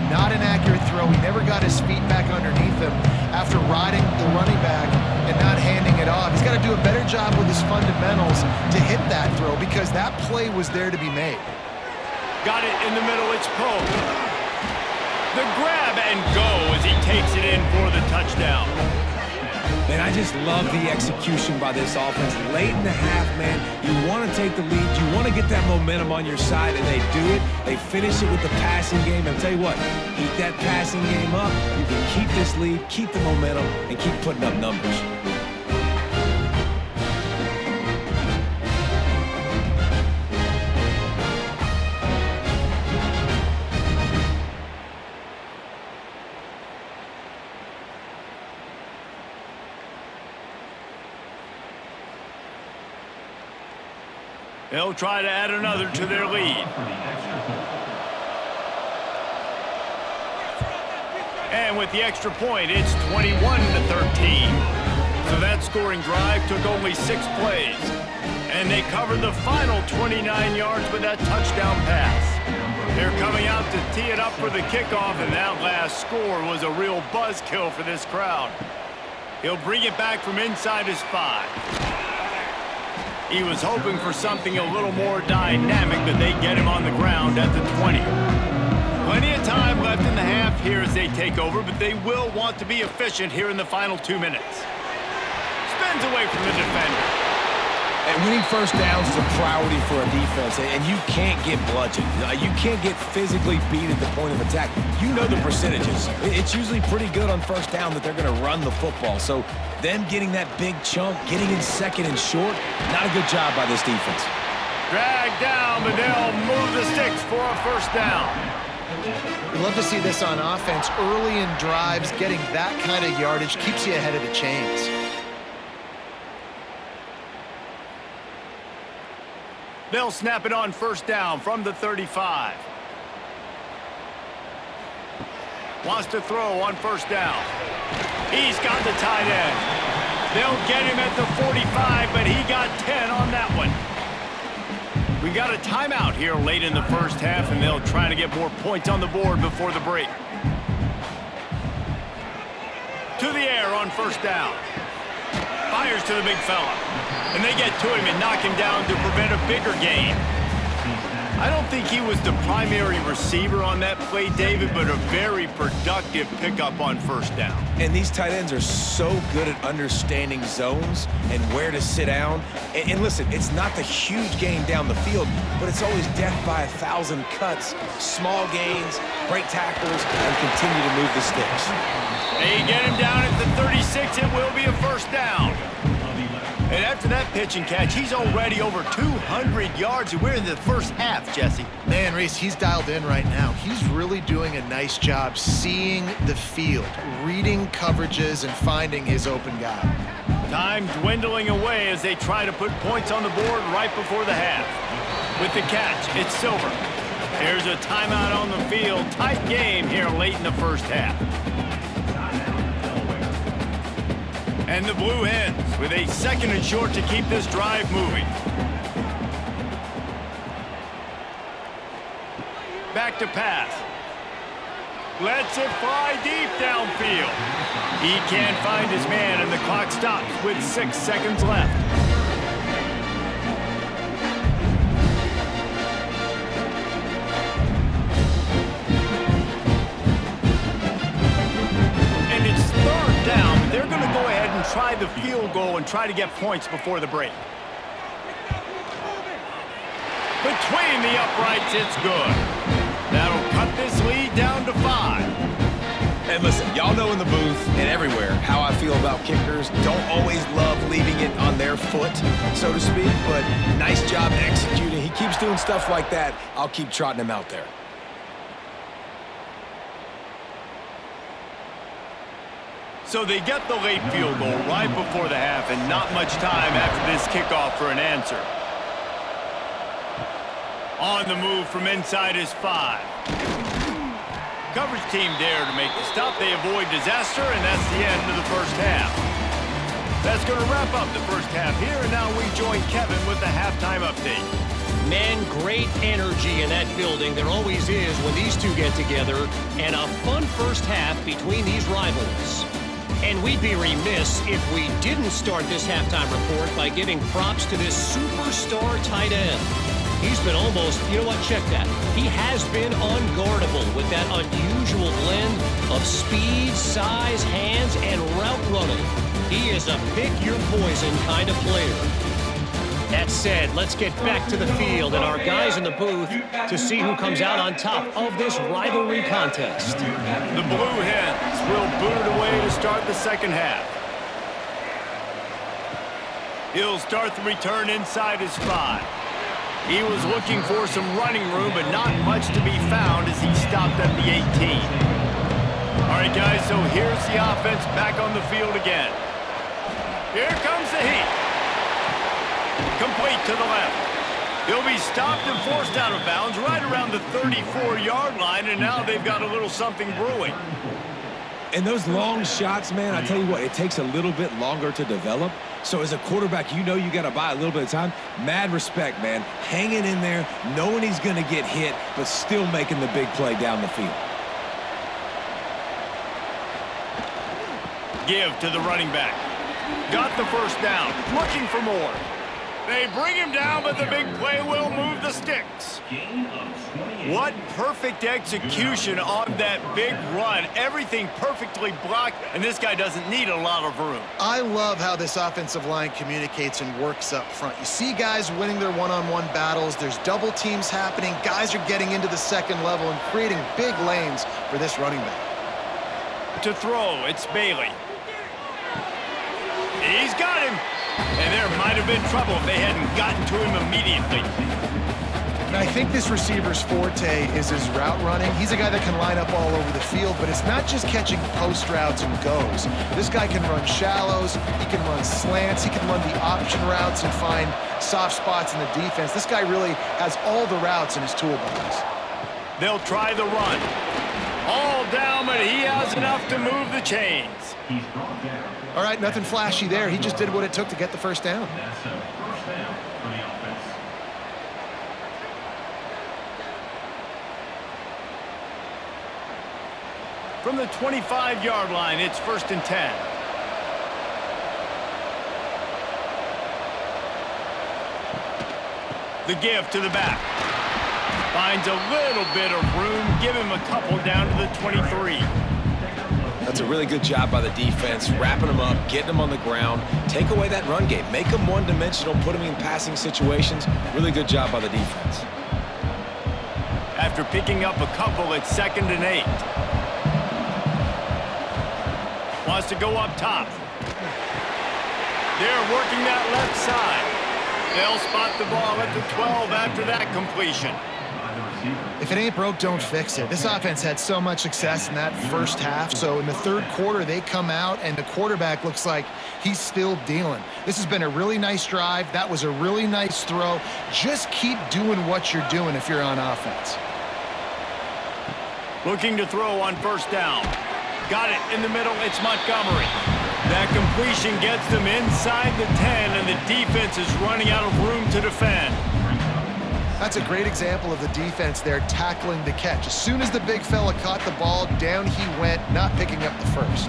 Not an accurate throw. He never got his feet back underneath him after riding the running back and not handing it off. He's got to do a better job with his fundamentals to hit that throw because that play was there to be made. Got it in the middle. It's Poe. The grab and go as he takes it in for the touchdown. Man, I just love the execution by this offense. Late in the half, man, you want to take the lead. You want to get that momentum on your side, and they do it. They finish it with the passing game. And I'll tell you what, keep that passing game up. You can keep this lead, keep the momentum, and keep putting up numbers. They'll try to add another to their lead. And with the extra point, it's 21-13. So that scoring drive took only 6 plays. And they covered the final 29 yards with that touchdown pass. They're coming out to tee it up for the kickoff, and that last score was a real buzzkill for this crowd. He'll bring it back from inside his 5. He was hoping for something a little more dynamic, but they get him on the ground at the 20. Plenty of time left in the half here as they take over, but they will want to be efficient here in the final 2 minutes. Spins away from the defender. And winning first downs is a priority for a defense, and you can't get bludgeoned. You can't get physically beat at the point of attack. You know the percentages. It's usually pretty good on first down that they're going to run the football. So them getting that big chunk, getting in second and short, not a good job by this defense. Dragged down, but they'll move the sticks for a first down. We love to see this on offense. Early in drives, getting that kind of yardage keeps you ahead of the chains. They'll snap it on first down from the 35. Wants to throw on first down. He's got the tight end. They'll get him at the 45, but he got 10 on that one. We got a timeout here late in the first half, and they'll try to get more points on the board before the break. To the air on first down. Fires to the big fella. And they get to him and knock him down to prevent a bigger gain. I don't think he was the primary receiver on that play, David, but a very productive pickup on first down. And these tight ends are so good at understanding zones and where to sit down. And listen, it's not the huge gain down the field, but it's always death by 1,000 cuts, small gains, break tackles, and continue to move the sticks. They get him down at the 36. It will be a first down. And after that pitch and catch, he's already over 200 yards, and we're in the first half, Jesse. Man, Reese, he's dialed in right now. He's really doing a nice job seeing the field, reading coverages, and finding his open guy. Time dwindling away as they try to put points on the board right before the half. With the catch, it's Silver. There's a timeout on the field. Tight game here late in the first half. And the Blue Hens with a second and short to keep this drive moving. Back to pass. Lets it fly deep downfield. He can't find his man, and the clock stops with 6 seconds left. And it's third down. They're going to go ahead and try the field goal and try to get points before the break. Between the uprights, it's good. That'll cut this lead down to 5. And listen, y'all know in the booth and everywhere how I feel about kickers. Don't always love leaving it on their foot, so to speak, but nice job executing. He keeps doing stuff like that. I'll keep trotting him out there. So they get the late field goal right before the half, and not much time after this kickoff for an answer. On the move from inside his 5. Coverage team there to make the stop. They avoid disaster, and that's the end of the first half. That's going to wrap up the first half here, and now we join Kevin with the halftime update. Man, great energy in that building. There always is when these two get together, and a fun first half between these rivals. And we'd be remiss if we didn't start this halftime report by giving props to this superstar tight end. He's been almost, you know what, check that. He has been unguardable with that unusual blend of speed, size, hands, and route running. He is a pick-your-poison kind of player. That said, let's get back to the field and our guys in the booth to see who comes out on top of this rivalry contest. The Blue Hens will boot it away to start the second half. He'll start the return inside his 5. He was looking for some running room, but not much to be found as he stopped at the 18. All right, guys, so here's the offense back on the field again. Here comes the heat. Complete to the left. He'll be stopped and forced out of bounds right around the 34-yard line, and now they've got a little something brewing. And those long shots, man, I tell you what, it takes a little bit longer to develop. So as a quarterback, you know you got to buy a little bit of time. Mad respect, man. Hanging in there, knowing he's going to get hit, but still making the big play down the field. Give to the running back. Got the first down. Looking for more. They bring him down, but the big play will move the sticks. What perfect execution on that big run. Everything perfectly blocked, and this guy doesn't need a lot of room. I love how this offensive line communicates and works up front. You see guys winning their one-on-one battles. There's double teams happening. Guys are getting into the second level and creating big lanes for this running back. To throw, it's Bailey. He's got him. And there might have been trouble if they hadn't gotten to him immediately. And I think this receiver's forte is his route running. He's a guy that can line up all over the field, but it's not just catching post routes and goes. This guy can run shallows, he can run slants, he can run the option routes and find soft spots in the defense. This guy really has all the routes in his toolbox. They'll try the run. All down, but he has enough to move the chains. He's brought down. All right, nothing flashy there. He just did what it took to get the first down. That's a first down for the offense. From the 25-yard line, it's 1st and 10. The give to the back. Finds a little bit of room. Give him a couple down to the 23. That's a really good job by the defense, wrapping them up, getting them on the ground. Take away that run game. Make them one-dimensional, put them in passing situations. Really good job by the defense. After picking up a couple, it's 2nd and 8. Wants to go up top. They're working that left side. They'll spot the ball at the 12 after that completion. If it ain't broke, don't fix it. This offense had so much success in that first half, so in the third quarter, they come out, and the quarterback looks like he's still dealing. This has been a really nice drive. That was a really nice throw. Just keep doing what you're doing if you're on offense. Looking to throw on 1st down. Got it in the middle. It's Montgomery. That completion gets them inside the 10, and the defense is running out of room to defend. That's a great example of the defense there tackling the catch. As soon as the big fella caught the ball, down he went, not picking up the first.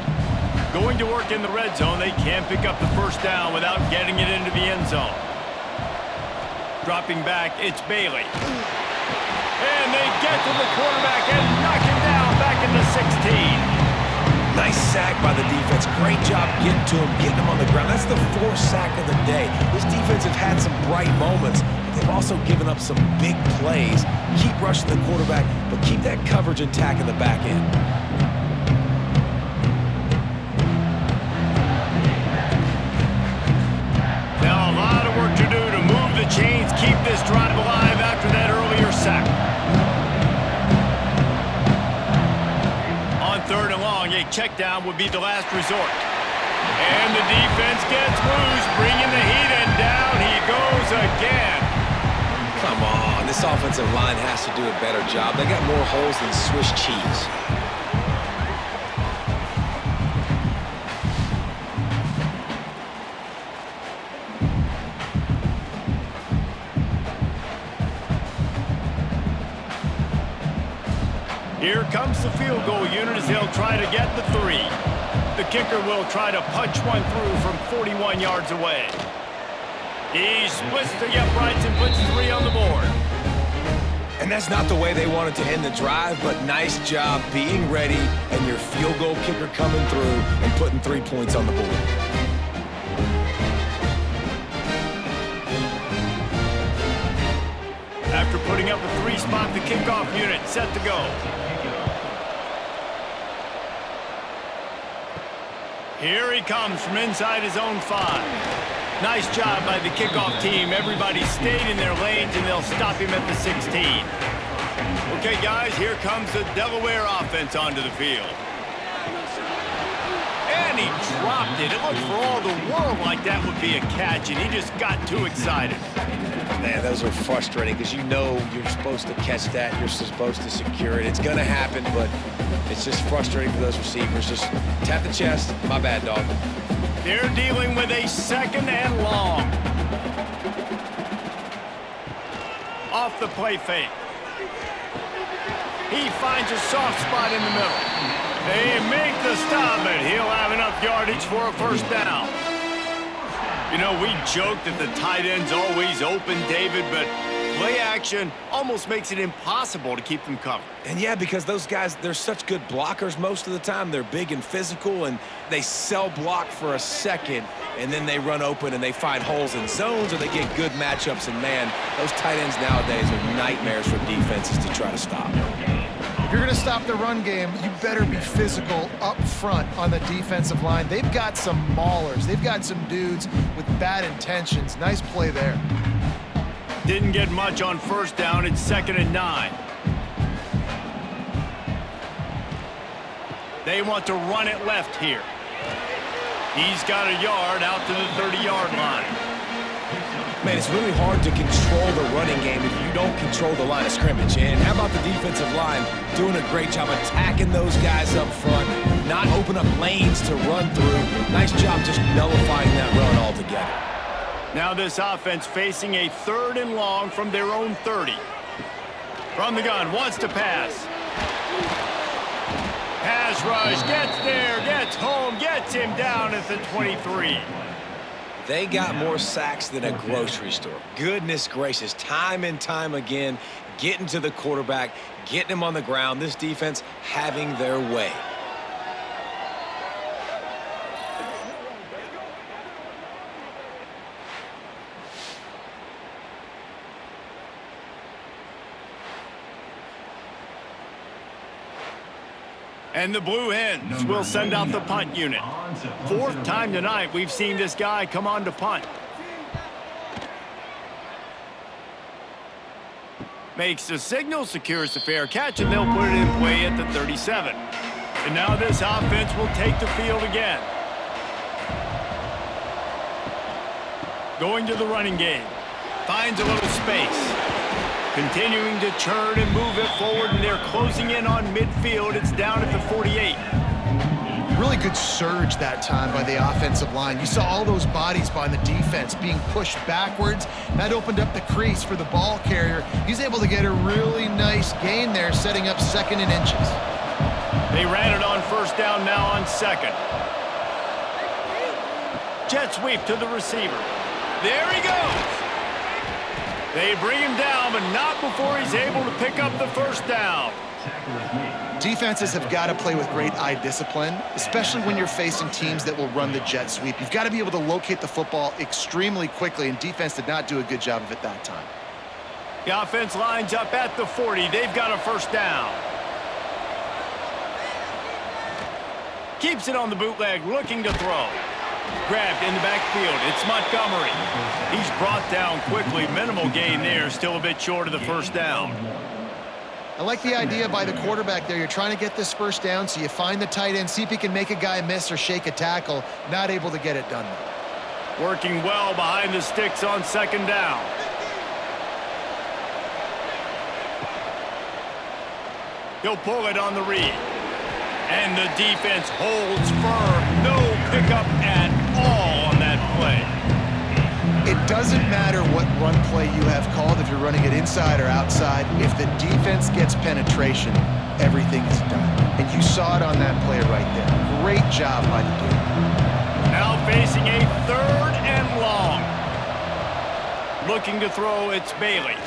Going to work in the red zone. They can't pick up the first down without getting it into the end zone. Dropping back, it's Bailey. And they get to the quarterback and knock him down back into 16. Nice sack by the defense. Great job getting to him, getting him on the ground. That's the 4th sack of the day. This defense have had some bright moments, but they've also given up some big plays. Keep rushing the quarterback, but keep that coverage intact in the back end. Now a lot of work to do to move the chains, keep this drive alive after that earlier sack. On 3rd and long, a check down would be the last resort. And the defense gets loose, bringing the heat, and down he goes again. Come on, this offensive line has to do a better job. They got more holes than Swiss cheese. Here comes the field goal unit as they'll try to get the 3. The kicker will try to punch one through from 41 yards away. He splits the uprights and puts 3 on the board. And that's not the way they wanted to end the drive, but nice job being ready and your field goal kicker coming through and putting 3 points on the board. After putting up a 3 spot, the kickoff unit set to go. Here he comes from inside his own 5. Nice job by the kickoff team. Everybody stayed in their lanes, and they'll stop him at the 16. Okay, guys, here comes the Delaware offense onto the field. And he dropped it. It looked for all the world like that would be a catch, and he just got too excited. Man, those are frustrating because you know you're supposed to catch that. You're supposed to secure it. It's going to happen, but it's just frustrating for those receivers. Just tap the chest. My bad, dog. They're dealing with a 2nd and long. Off the play fake. He finds a soft spot in the middle. They make the stop, and he'll have enough yardage for a first down. You know, we joke that the tight end's always open, David, but play action almost makes it impossible to keep them covered. And yeah, because those guys, they're such good blockers most of the time. They're big and physical, and they sell block for a second, and then they run open and they find holes in zones, or they get good matchups. And man, those tight ends nowadays are nightmares for defenses to try to stop. If you're going to stop the run game, you better be physical up front on the defensive line. They've got some maulers. They've got some dudes with bad intentions. Nice play there. Didn't get much on first down. It's 2nd and 9. They want to run it left here. He's got a yard out to the 30-yard line. Man, it's really hard to control the running game if you don't control the line of scrimmage. And how about the defensive line doing a great job attacking those guys up front, not open up lanes to run through. Nice job just nullifying that run altogether. Now this offense facing a 3rd and long from their own 30. From the gun, wants to pass. Pass rush, gets there, gets home, gets him down at the 23. They got more sacks than a grocery store. Goodness gracious, time and time again, getting to the quarterback, getting him on the ground. This defense having their way. And the Blue Hens will send out the punt unit. 4th time tonight we've seen this guy come on to punt. Makes the signal, secures the fair catch, and they'll put it in play at the 37. And now this offense will take the field again. Going to the running game. Finds a little space. Continuing to churn and move it forward, and they're closing in on midfield. It's down at the 48. Really good surge that time by the offensive line. You saw all those bodies behind the defense being pushed backwards. That opened up the crease for the ball carrier. He's able to get a really nice gain there, setting up 2nd and inches. They ran it on first down, now on 2nd. Jet sweep to the receiver. There he goes. They bring him down, but not before he's able to pick up the first down. Defenses have got to play with great eye discipline, especially when you're facing teams that will run the jet sweep. You've got to be able to locate the football extremely quickly, and defense did not do a good job of it that time. The offense lines up at the 40. They've got a first down. Keeps it on the bootleg, looking to throw. Grabbed in the backfield. It's Montgomery. He's brought down quickly. Minimal gain there. Still a bit short of the first down. I like the idea by the quarterback there. You're trying to get this first down, so you find the tight end, see if he can make a guy miss or shake a tackle. Not able to get it done. Working well behind the sticks on 2nd down. He'll pull it on the read. And the defense holds firm. No pickup at all on that play. It doesn't matter what run play you have called, if you're running it inside or outside. If the defense gets penetration, everything is done. And you saw it on that play right there. Great job by the dude. Now facing a 3rd and long. Looking to throw, it's Bailey.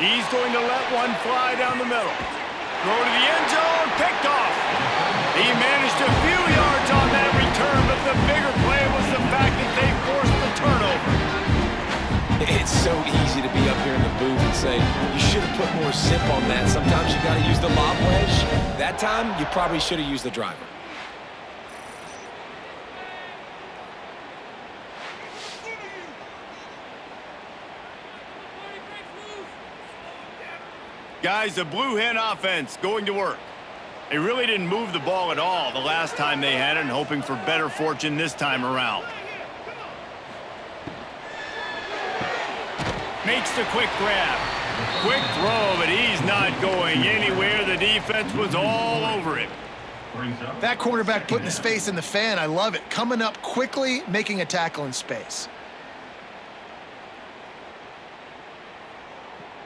He's going to let one fly down the middle. Throw to the end zone, picked off. He managed a few yards on that return, but the bigger play was the fact that they forced the turnover. It's so easy to be up here in the booth and say, you should have put more zip on that. Sometimes you got to use the lob wedge. That time, you probably should have used the driver. Guys, the Blue Hen offense going to work. They really didn't move the ball at all the last time they had it, and hoping for better fortune this time around. Makes the quick grab. Quick throw, but he's not going anywhere. The defense was all over him. That quarterback putting his face in the fan, I love it. Coming up quickly, making a tackle in space.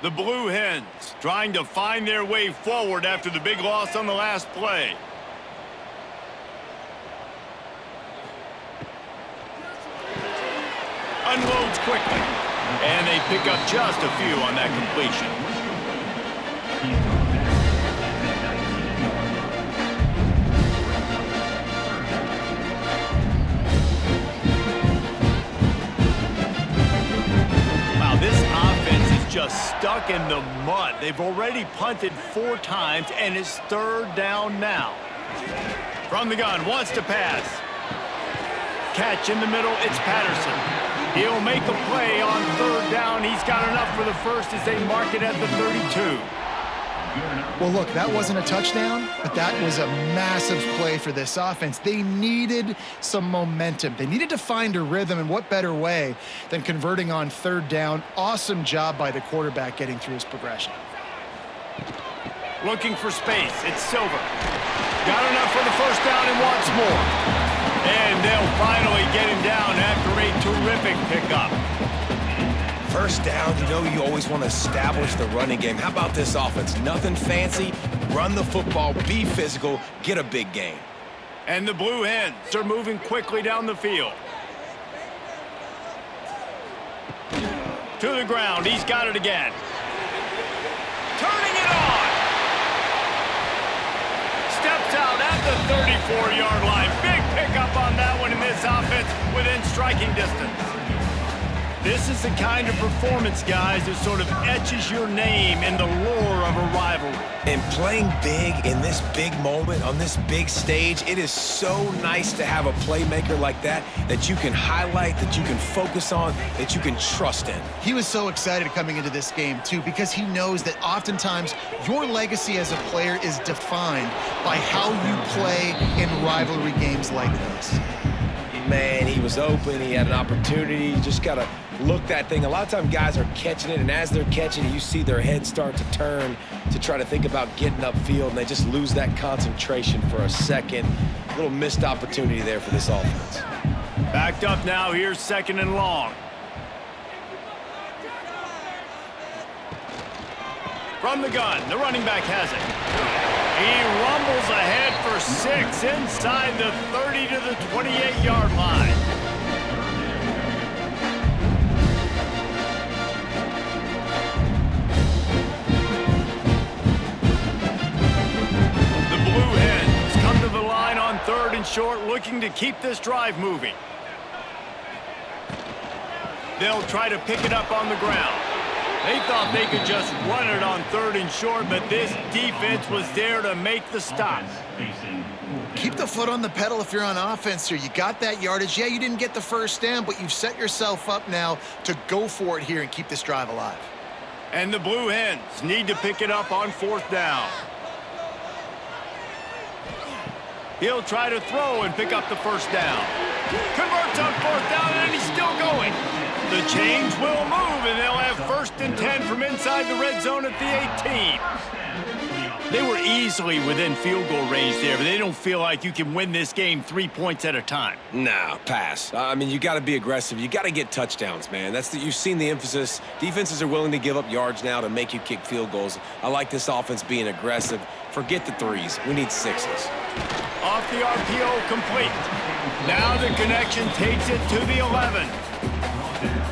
The Blue Hens trying to find their way forward after the big loss on the last play. Unloads quickly, and they pick up just a few on that completion. Wow, this offense is just stuck in the mud. They've already punted 4 times, and it's 3rd down now. From the gun, wants to pass. Catch in the middle, it's Patterson. He'll make a play on 3rd down. He's got enough for the first as they mark it at the 32. Well, look, that wasn't a touchdown, but that was a massive play for this offense. They needed some momentum. They needed to find a rhythm, and what better way than converting on 3rd down. Awesome job by the quarterback getting through his progression. Looking for space. It's Silver. Got enough for the first down and wants more. And they'll finally get him down after a terrific pickup. First down, you know you always want to establish the running game. How about this offense? Nothing fancy. Run the football, be physical, get a big gain. And the Blue Hens are moving quickly down the field. To the ground. He's got it again. Turning it on. Steps out at the 34-yard line. Big pickup on that one in this offense within striking distance. This is the kind of performance, guys, that sort of etches your name in the lore of a rivalry. And playing big in this big moment, on this big stage, it is so nice to have a playmaker like that you can highlight, that you can focus on, that you can trust in. He was so excited coming into this game, too, because he knows that oftentimes your legacy as a player is defined by how you play in rivalry games like this. Man, he was open. He had an opportunity. You just got to look that thing. A lot of times guys are catching it, and as they're catching it, you see their head start to turn to try to think about getting upfield, and they just lose that concentration for a second. A little missed opportunity there for this offense. Backed up now. Here's 2nd and long. From the gun, the running back has it. He rumbles ahead for 6 inside the 30 to the 28-yard line. The Blue Hens come to the line on 3rd and short, looking to keep this drive moving. They'll try to pick it up on the ground. They thought they could just run it on 3rd and short, but this defense was there to make the stop. Keep the foot on the pedal if you're on offense here. You got that yardage. Yeah, you didn't get the first down, but you've set yourself up now to go for it here and keep this drive alive. And the Blue Hens need to pick it up on 4th down. He'll try to throw and pick up the first down. Converts on 4th down, and he's still going. The chains will move, and they'll have 1st and 10 from inside the red zone at the 18. They were easily within field goal range there, but they don't feel like you can win this game 3 points at a time. Nah, pass. I mean, you got to be aggressive. You got to get touchdowns, man. You've seen the emphasis. Defenses are willing to give up yards now to make you kick field goals. I like this offense being aggressive. Forget the 3s. We need 6s. Off the RPO, complete. Now the connection takes it to the 11.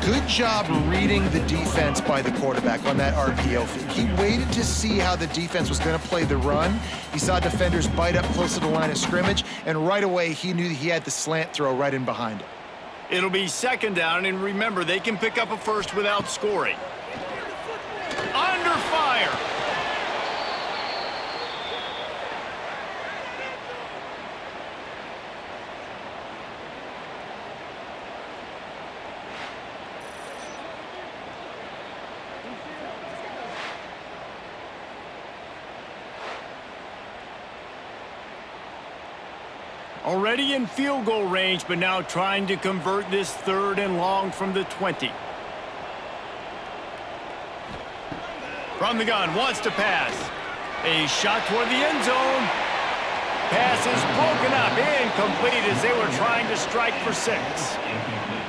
Good job reading the defense by the quarterback on that RPO feed. He waited to see how the defense was going to play the run. He saw defenders bite up close to the line of scrimmage, and right away he knew he had the slant throw right in behind him. It'll be 2nd down, and remember, they can pick up a first without scoring. Under fire. Already in field goal range, but now trying to convert this 3rd and long from the 20. From the gun, wants to pass. A shot toward the end zone. Pass is broken up, incomplete as they were trying to strike for 6.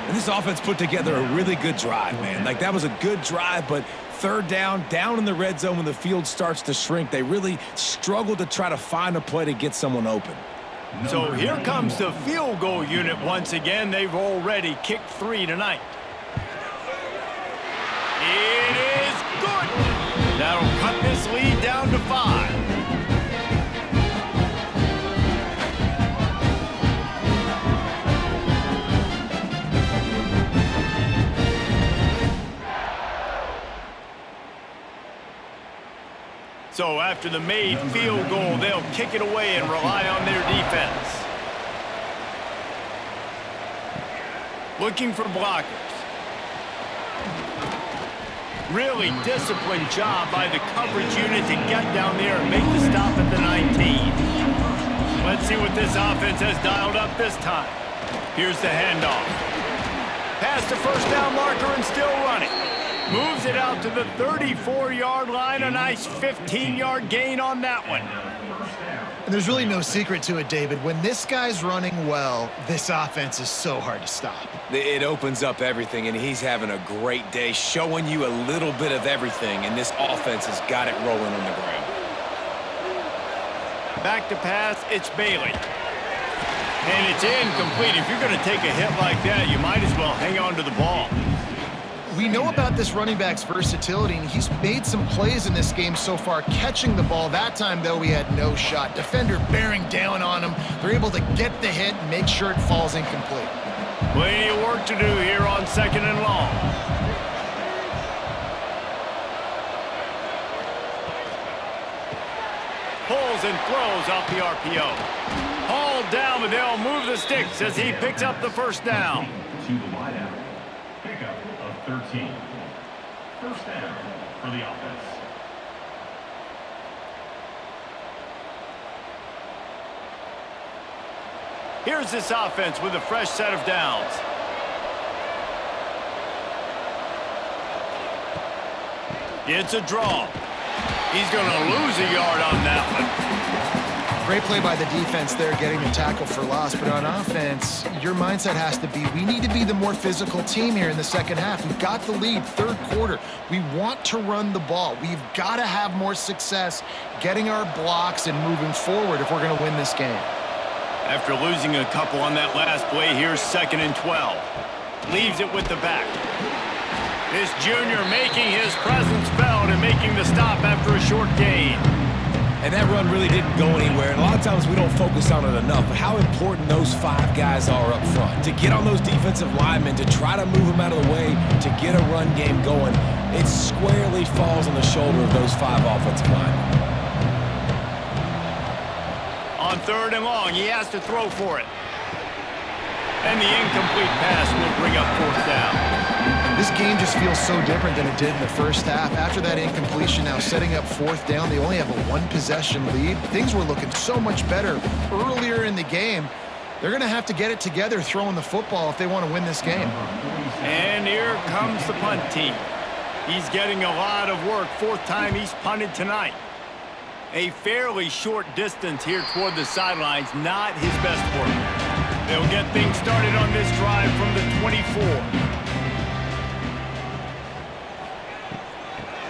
And this offense put together a really good drive, man. Like, that was a good drive, but third down in the red zone when the field starts to shrink, they really struggle to try to find a play to get someone open. So here comes the field goal unit once again. They've already kicked 3 tonight. It is good. That'll cut this lead down to 5. So after the made field goal, they'll kick it away and rely on their defense. Looking for blockers. Really disciplined job by the coverage unit to get down there and make the stop at the 19. Let's see what this offense has dialed up this time. Here's the handoff. Past the first down marker and still running. Moves it out to the 34-yard line. A nice 15-yard gain on that one. And there's really no secret to it, David. When this guy's running well, this offense is so hard to stop. It opens up everything, and he's having a great day, showing you a little bit of everything, and this offense has got it rolling on the ground. Back to pass, it's Bailey. And it's incomplete. If you're going to take a hit like that, you might as well hang on to the ball. We know about this running back's versatility, and he's made some plays in this game so far, catching the ball. That time, though, he had no shot. Defender bearing down on him. They're able to get the hit and make sure it falls incomplete. Plenty of work to do here on 2nd and long. Pulls and throws off the RPO. Hauled down, but they'll move the sticks as he picks up the first down. To the wideout. Pickup of 13. First down for the offense. Here's this offense with a fresh set of downs. It's a draw. He's going to lose a yard on that one. Great play by the defense there, getting the tackle for loss. But on offense, your mindset has to be, we need to be the more physical team here in the second half. We've got the lead, third quarter. We want to run the ball. We've got to have more success getting our blocks and moving forward if we're going to win this game. After losing a couple on that last play, here's 2nd and 12. Leaves it with the back. This junior making his presence felt and making the stop after a short gain. And that run really didn't go anywhere. And a lot of times we don't focus on it enough, but how important those 5 guys are up front. To get on those defensive linemen, to try to move them out of the way, to get a run game going, it squarely falls on the shoulder of those 5 offensive linemen. On 3rd and long, he has to throw for it. And the incomplete pass will bring up 4th down. This game just feels so different than it did in the first half. After that incompletion, now setting up 4th down, they only have a 1-possession lead. Things were looking so much better earlier in the game. They're going to have to get it together throwing the football if they want to win this game. And here comes the punt team. He's getting a lot of work. 4th time he's punted tonight. A fairly short distance here toward the sidelines, not his best work. They'll get things started on this drive from the 24.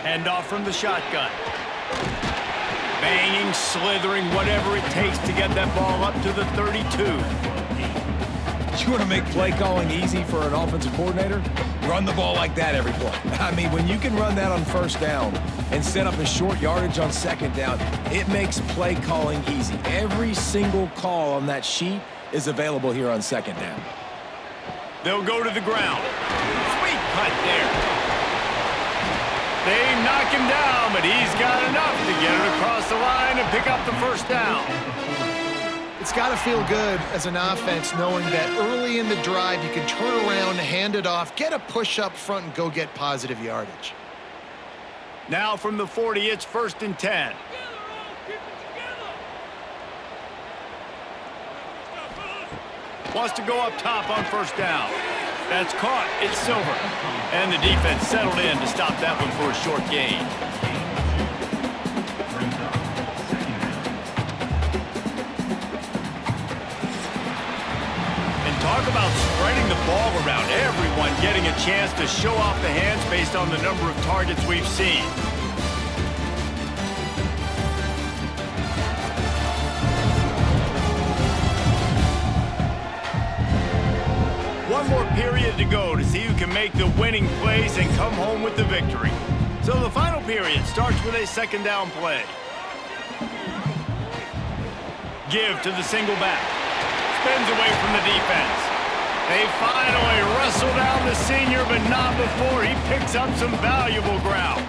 Handoff from the shotgun. Banging, slithering, whatever it takes to get that ball up to the 32. You want to make play calling easy for an offensive coordinator? Run the ball like that every play. I mean, when you can run that on 1st down and set up a short yardage on 2nd down, it makes play calling easy. Every single call on that sheet is available here on 2nd down. They'll go to the ground. Sweet punt there. They knock him down, but he's got enough to get it across the line and pick up the 1st down. It's got to feel good as an offense knowing that early in the drive you can turn around, hand it off, get a push up front, and go get positive yardage. Now from the 40, it's 1st and 10. Wants to go up top on 1st down. That's caught. It's Silver. And the defense settled in to stop that one for a short gain. Talk about spreading the ball around. Everyone getting a chance to show off the hands based on the number of targets we've seen. One more period to go to see who can make the winning plays and come home with the victory. So the final period starts with a second down play. Give to the single back. Spins away from the defense. They finally wrestle down the senior, but not before he picks up some valuable ground.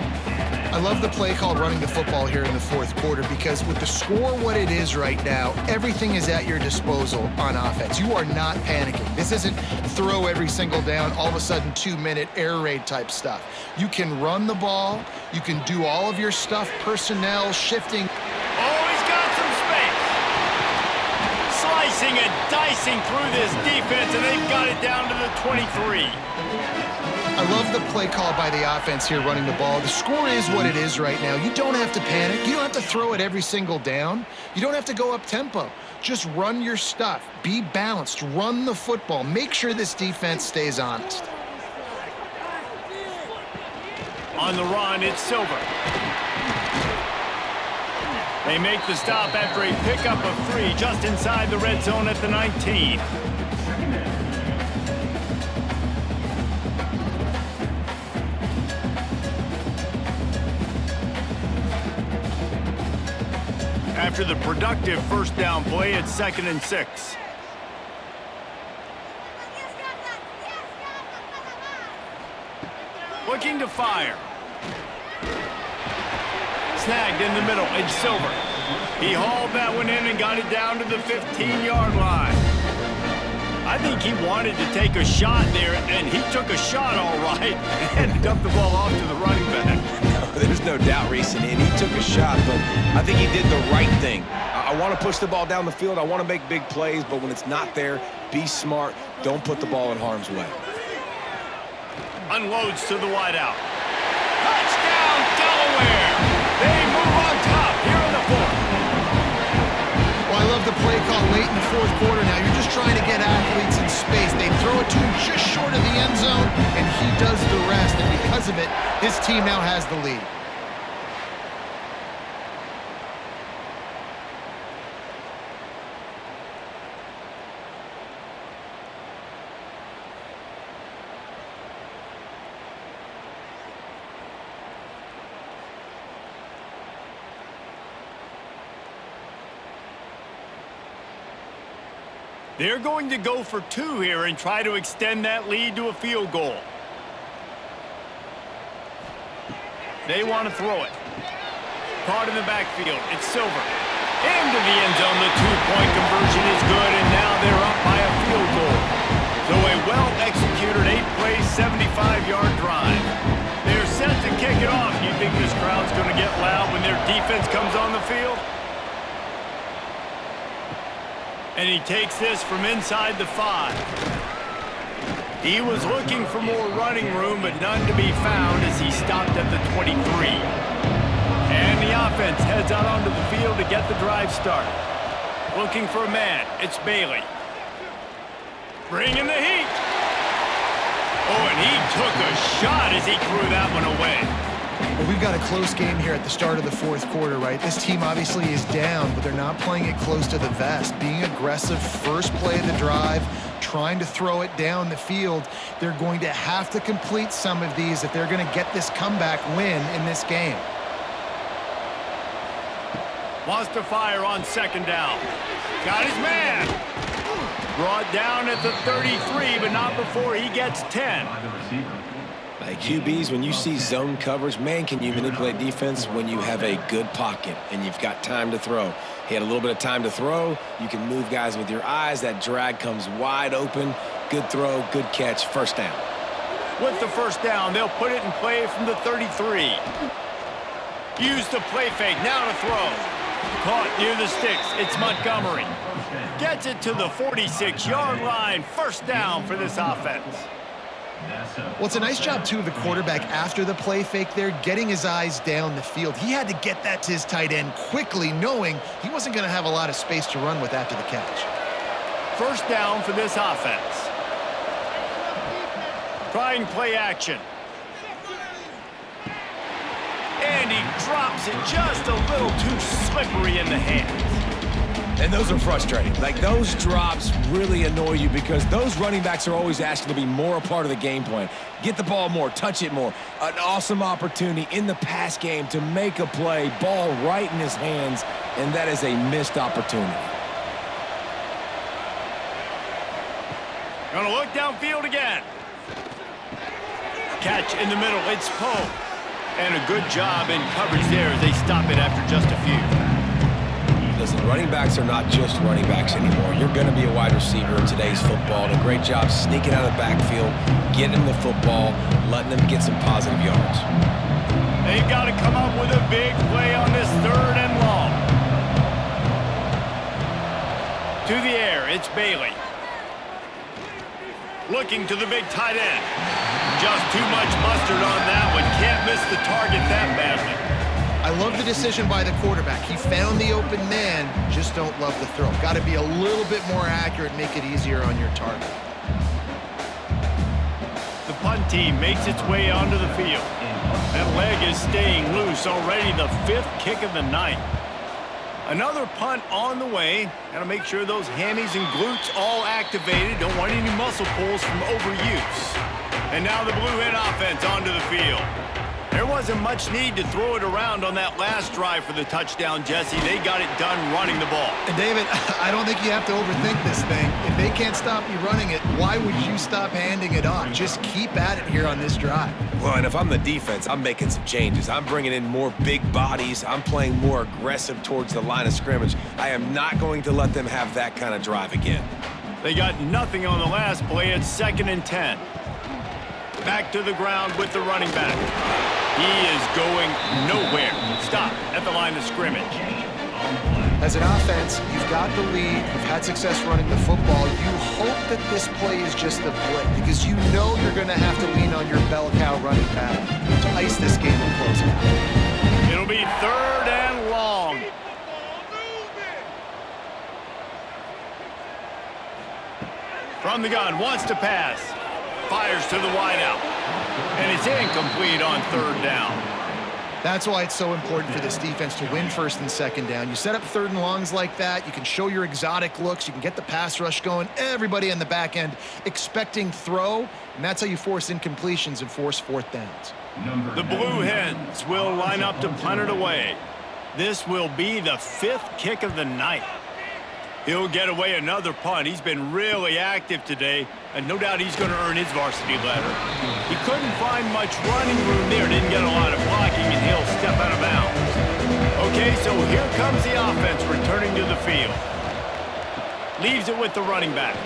I love the play called running the football here in the fourth quarter because with the score what it is right now, everything is at your disposal on offense. You are not panicking. This isn't throw every single down, all of a sudden 2-minute air raid type stuff. You can run the ball. You can do all of your stuff, personnel, shifting. Oh, he's got some space. Slicing and dicing through this defense, and they've got it down to the 23. I love the play call by the offense here running the ball. The score is what it is right now. You don't have to panic. You don't have to throw it every single down. You don't have to go up tempo. Just run your stuff. Be balanced. Run the football. Make sure this defense stays honest. On the run, it's Silver. They make the stop after a pickup of 3 just inside the red zone at the 19. After the productive first down play, it's 2nd and 6. Looking to fire. Snagged in the middle, it's Silver. He hauled that one in and got it down to the 15-yard line. I think he wanted to take a shot there, and he took a shot all right and dumped the ball off to the running back. There's no doubt, Reese, and he took a shot, but I think he did the right thing. I want to push the ball down the field. I want to make big plays, but when it's not there, be smart. Don't put the ball in harm's way. Unloads to the wideout. Touchdown, Delaware! They move on top here in the fourth. Well, I love the play call late in the fourth quarter now. You're just trying to get athletes in space. They throw it to him just short of the end zone, and he does the rest. And because of it, his team now has the lead. They're going to go for 2 here and try to extend that lead to a field goal. They want to throw it. Caught in the backfield. It's Silver. Into the end zone. The 2-point conversion is good, and now they're up by a field goal. So a well-executed 8-play, 75-yard drive. They're set to kick it off. You think this crowd's going to get loud when their defense comes on the field? And he takes this from inside the 5. He was looking for more running room, but none to be found as he stopped at the 23. And the offense heads out onto the field to get the drive started. Looking for a man. It's Bailey. Bringing the heat. Oh, and he took a shot as he threw that one away. Well, we've got a close game here at the start of the fourth quarter, right? This team obviously is down, but they're not playing it close to the vest. Being aggressive, first play of the drive, trying to throw it down the field. They're going to have to complete some of these if they're going to get this comeback win in this game. Wants to fire on 2nd down. Got his man. Brought down at the 33, but not before he gets 10. Like QBs, when you see zone coverage, man, can you manipulate defense when you have a good pocket and you've got time to throw. He had a little bit of time to throw. You can move guys with your eyes. That drag comes wide open. Good throw, good catch, first down. With the first down, they'll put it in play from the 33. Use the play fake, now to throw. Caught near the sticks, it's Montgomery. Gets it to the 46-yard line, first down for this offense. Well, it's a nice job, too, of the quarterback after the play fake there, getting his eyes down the field. He had to get that to his tight end quickly, knowing he wasn't going to have a lot of space to run with after the catch. First down for this offense. Trying play action. And he drops it just a little too slippery in the hands. And those are frustrating. Like, those drops really annoy you because those running backs are always asking to be more a part of the game plan. Get the ball more, touch it more. An awesome opportunity in the pass game to make a play, ball right in his hands, and that is a missed opportunity. Gonna look downfield again. Catch in the middle, it's Poe. And a good job in coverage there as they stop it after just a few. Listen, running backs are not just running backs anymore. You're going to be a wide receiver in today's football, and a great job sneaking out of the backfield, getting him the football, letting them get some positive yards. They've got to come up with a big play on this 3rd and long. To the air, it's Bailey. Looking to the big tight end. Just too much mustard on that one. Can't miss the target that badly. I love the decision by the quarterback. He found the open man, just don't love the throw. Got to be a little bit more accurate, make it easier on your target. The punt team makes its way onto the field. That leg is staying loose already, the 5th kick of the night. Another punt on the way. Got to make sure those hammies and glutes all activated. Don't want any muscle pulls from overuse. And now the Blue Hen offense onto the field. There wasn't much need to throw it around on that last drive for the touchdown, Jesse. They got it done running the ball. And David, I don't think you have to overthink this thing. If they can't stop you running it, why would you stop handing it off? Just keep at it here on this drive. Well, and if I'm the defense, I'm making some changes. I'm bringing in more big bodies. I'm playing more aggressive towards the line of scrimmage. I am not going to let them have that kind of drive again. They got nothing on the last play. It's 2nd and 10. Back to the ground with the running back. He is going nowhere. Stop at the line of scrimmage. As an offense, you've got the lead. You've had success running the football. You hope that this play is just a blip because you know you're going to have to lean on your bell cow running back to ice this game and close it out. It'll be 3rd and long. From the gun, wants to pass. Fires to the wideout. And it's incomplete on 3rd down. That's why it's so important for this defense to win 1st and 2nd down. You set up 3rd and longs like that. You can show your exotic looks. You can get the pass rush going. Everybody on the back end expecting throw. And that's how you force incompletions and force 4th downs. The Blue Hens will line up to punt it away. This will be the 5th kick of the night. He'll get away another punt. He's been really active today, and no doubt he's going to earn his varsity letter. He couldn't find much running room there, didn't get a lot of blocking, and he'll step out of bounds. Okay, so here comes the offense returning to the field. Leaves it with the running back.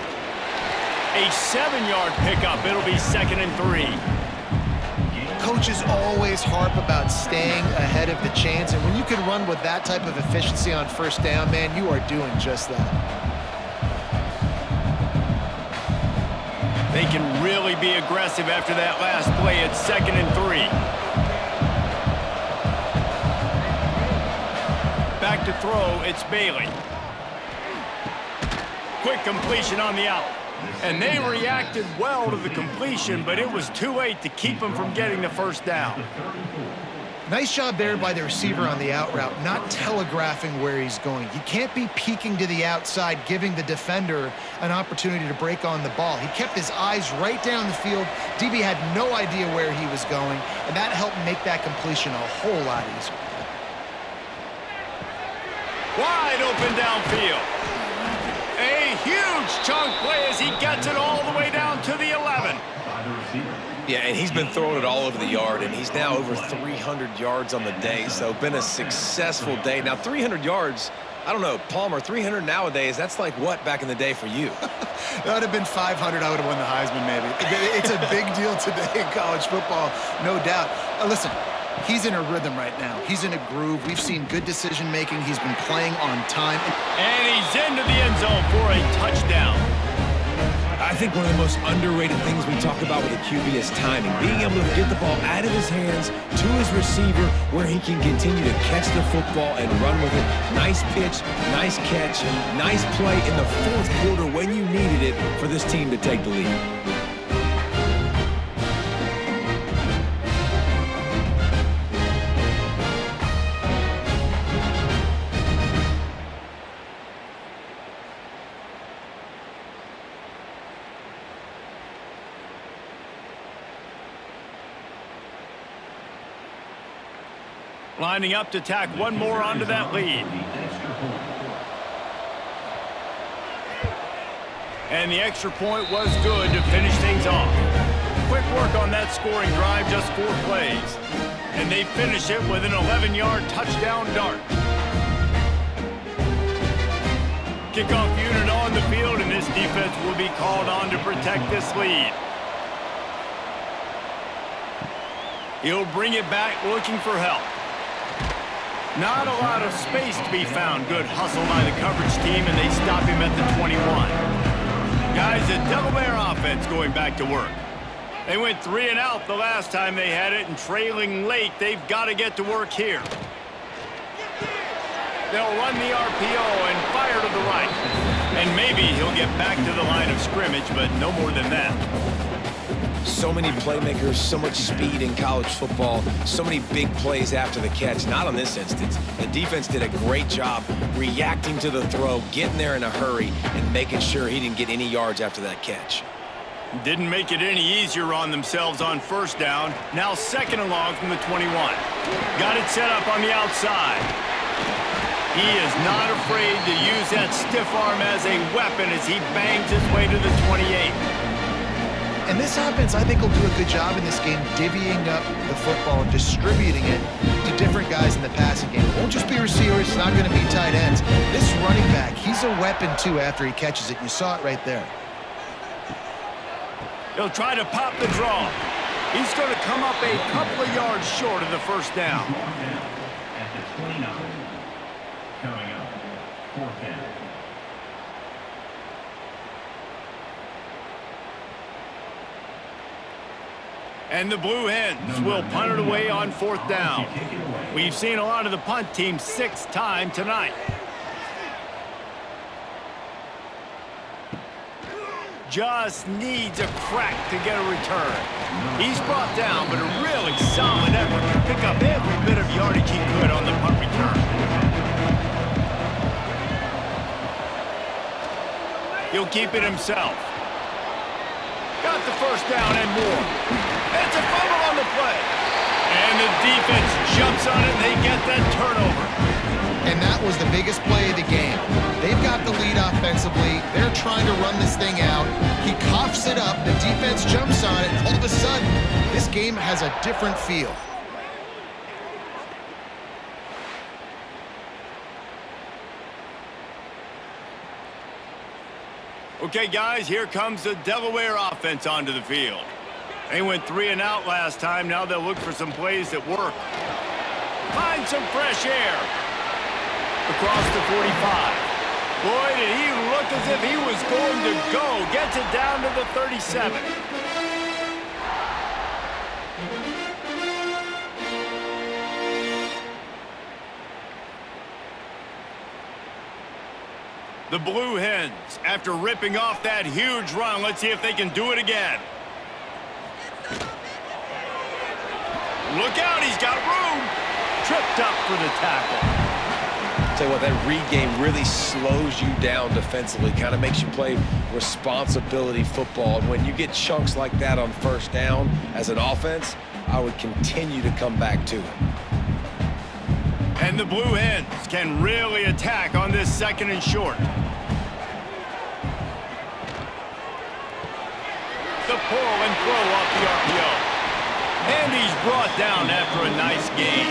A 7-yard pickup. It'll be 2nd and 3. Coaches always harp about staying ahead of the chains, and when you can run with that type of efficiency on 1st down, man, you are doing just that. They can really be aggressive after that last play. It's 2nd and 3. Back to throw, it's Bailey. Quick completion on the out. And they reacted well to the completion, but it was too late to keep them from getting the 1st down. Nice job there by the receiver on the out route, not telegraphing where he's going. You can't be peeking to the outside, giving the defender an opportunity to break on the ball. He kept his eyes right down the field. DB had no idea where he was going, and that helped make that completion a whole lot easier. Wide open downfield. A huge chunk play as he gets it all the way down to the 11. Yeah, and he's been throwing it all over the yard, and he's now over 300 yards on the day, so been a successful day. Now, 300 yards, I don't know, Palmer, 300 nowadays, that's like what back in the day for you? That would have been 500. I would have won the Heisman, maybe. It's a big deal today in college football, no doubt. Listen, he's in a rhythm right now. He's in a groove. We've seen good decision-making. He's been playing on time. And he's into the end zone for a touchdown. I think one of the most underrated things we talk about with a QB is timing. Being able to get the ball out of his hands to his receiver where he can continue to catch the football and run with it. Nice pitch, nice catch, nice play in the fourth quarter when you needed it for this team to take the lead. Lining up to tack one more onto that lead. And the extra point was good to finish things off. Quick work on that scoring drive, just 4 plays. And they finish it with an 11-yard touchdown dart. Kickoff unit on the field, and this defense will be called on to protect this lead. He'll bring it back looking for help. Not a lot of space to be found. Good hustle by the coverage team, and they stop him at the 21. Guys, the Delaware offense going back to work. They went 3 and out the last time they had it, and trailing late, they've got to get to work here. They'll run the RPO and fire to the right. And maybe he'll get back to the line of scrimmage, but no more than that. So many playmakers, so much speed in college football, so many big plays after the catch. Not on this instance. The defense did a great job reacting to the throw, getting there in a hurry, and making sure he didn't get any yards after that catch. Didn't make it any easier on themselves on first down. Now 2nd and long from the 21. Got it set up on the outside. He is not afraid to use that stiff arm as a weapon as he bangs his way to the 28. And this offense, I think, will do a good job in this game divvying up the football and distributing it to different guys in the passing game. It won't just be receivers. It's not going to be tight ends. This running back, he's a weapon, too, after he catches it. You saw it right there. He'll try to pop the draw. He's going to come up a couple of yards short of the first down. At the 29. Coming up, 4th down. And the Blue Hens will punt it away on 4th down. We've seen a lot of the punt team 6th time tonight. Just needs a crack to get a return. He's brought down, but a really solid effort to pick up every bit of yardage he could on the punt return. He'll keep it himself. Got the first down and more. It's a fumble on the play. And the defense jumps on it, and they get that turnover. And that was the biggest play of the game. They've got the lead offensively. They're trying to run this thing out. He coughs it up. The defense jumps on it. All of a sudden, this game has a different feel. Okay, guys, here comes the Delaware offense onto the field. They went 3 and out last time. Now they'll look for some plays that work. Find some fresh air. Across the 45. Boy, did he look as if he was going to go. Gets it down to the 37. The Blue Hens, after ripping off that huge run, let's see if they can do it again. Look out, he's got room. Tripped up for the tackle. Tell you what, that read game really slows you down defensively, kind of makes you play responsibility football. And when you get chunks like that on first down as an offense, I would continue to come back to it. And the Blue Hens can really attack on this 2nd and short. The pull and throw off the RPO. And he's brought down after a nice gain.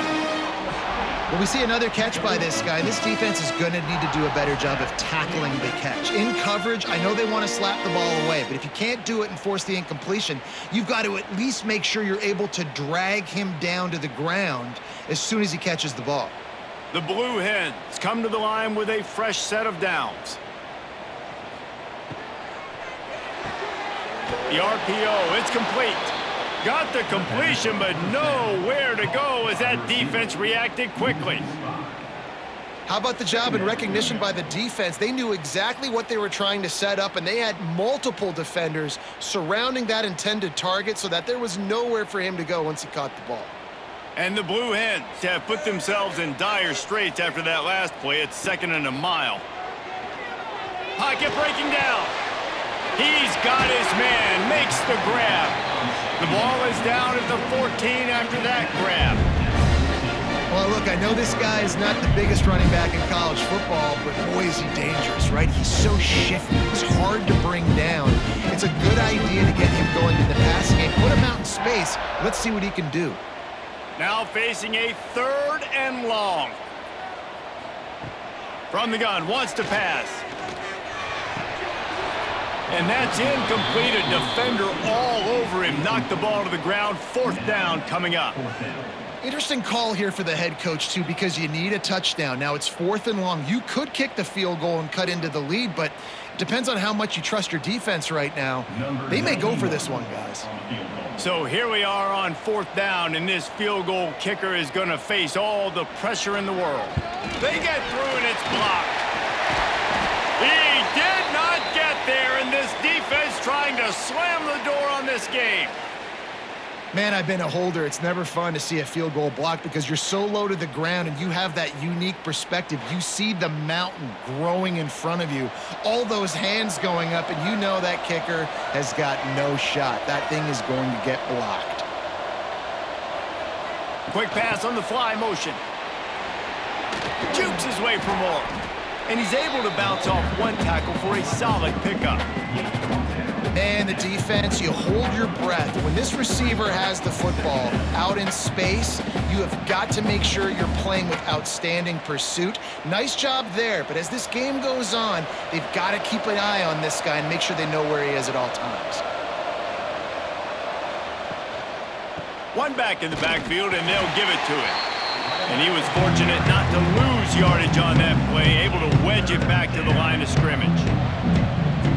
Well, we see another catch by this guy. This defense is going to need to do a better job of tackling the catch. In coverage, I know they want to slap the ball away, but if you can't do it and force the incompletion, you've got to at least make sure you're able to drag him down to the ground as soon as he catches the ball. The Blue Hens come to the line with a fresh set of downs. The RPO, it's complete. Got the completion, but nowhere to go as that defense reacted quickly. How about the job and recognition by the defense? They knew exactly what they were trying to set up, and they had multiple defenders surrounding that intended target so that there was nowhere for him to go once he caught the ball. And the Blue Hens have put themselves in dire straits after that last play. It's 2nd and a mile. Pocket breaking down. He's got his man, makes the grab. The ball is down at the 14 after that grab. Well, look, I know this guy is not the biggest running back in college football, but boy, is he dangerous, right? He's so shifty. He's hard to bring down. It's a good idea to get him going in the passing game. Put him out in space. Let's see what he can do. Now facing a 3rd and long. From the gun, wants to pass. And that's incomplete. A defender all over him. Knocked the ball to the ground. 4th down coming up. Interesting call here for the head coach, too, because you need a touchdown. Now, it's 4th and long. You could kick the field goal and cut into the lead, but it depends on how much you trust your defense right now. They may go for this one, guys. So here we are on 4th down, and this field goal kicker is going to face all the pressure in the world. They get through, and it's blocked. He did not get there, and this defense trying to slam the door on this game. Man, I've been a holder. It's never fun to see a field goal blocked because you're so low to the ground and you have that unique perspective. You see the mountain growing in front of you, all those hands going up, and you know that kicker has got no shot. That thing is going to get blocked. Quick pass on the fly motion. Jukes his way for more. And he's able to bounce off one tackle for a solid pickup. And the defense, you hold your breath. When this receiver has the football out in space, you have got to make sure you're playing with outstanding pursuit. Nice job there, but as this game goes on, they've got to keep an eye on this guy and make sure they know where he is at all times. One back in the backfield, and they'll give it to him. And he was fortunate not to lose yardage on that play, able to wedge it back to the line of scrimmage.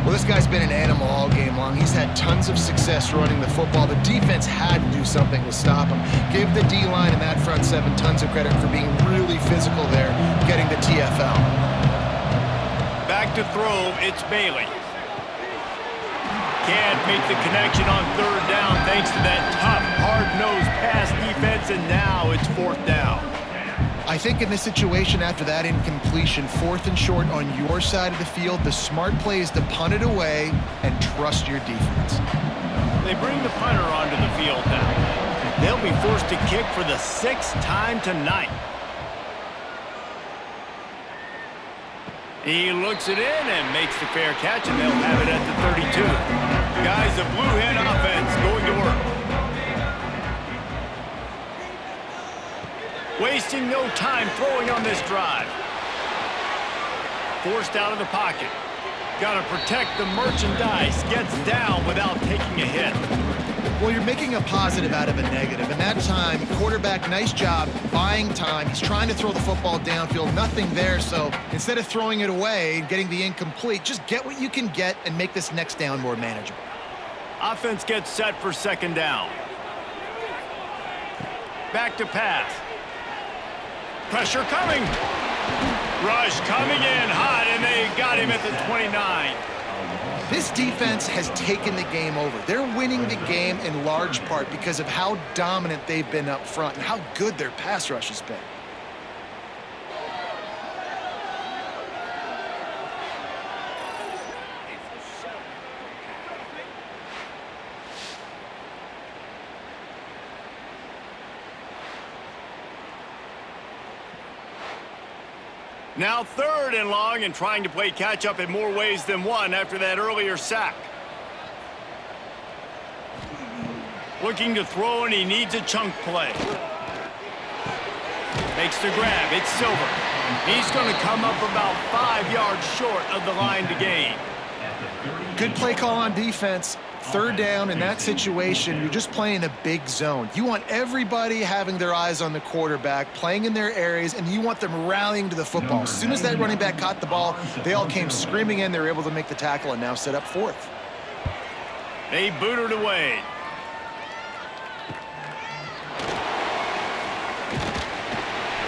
Well, this guy's been an animal all game long. He's had tons of success running the football. The defense had to do something to stop him. Give the D-line and that front seven tons of credit for being really physical there, getting the TFL. Back to throw, it's Bailey. Can't make the connection on 3rd down thanks to that tough, hard-nosed pass defense, and now it's 4th down. I think in this situation after that incompletion, 4th and short on your side of the field, the smart play is to punt it away and trust your defense. They bring the punter onto the field now. They'll be forced to kick for the 6th time tonight. He looks it in and makes the fair catch, and they'll have it at the 32. Guys, the Blue Hen offense going to work. Wasting no time throwing on this drive. Forced out of the pocket. Got to protect the merchandise. Gets down without taking a hit. Well, you're making a positive out of a negative. And that time, quarterback, nice job buying time. He's trying to throw the football downfield. Nothing there. So instead of throwing it away and getting the incomplete, just get what you can get and make this next down more manageable. Offense gets set for 2nd down. Back to pass. Pressure coming. Rush coming in hot, and they got him at the 29. This defense has taken the game over. They're winning the game in large part because of how dominant they've been up front and how good their pass rush has been. Now 3rd and long, and trying to play catch-up in more ways than one after that earlier sack. Looking to throw, and he needs a chunk play. Makes the grab. It's Silver. He's going to come up about 5 yards short of the line to gain. Good play call on defense. 3rd down in that situation, you're just playing a big zone. You want everybody having their eyes on the quarterback, playing in their areas, and you want them rallying to the football. As soon as that running back caught the ball, they all came screaming in. They were able to make the tackle and now set up 4th. They booted away.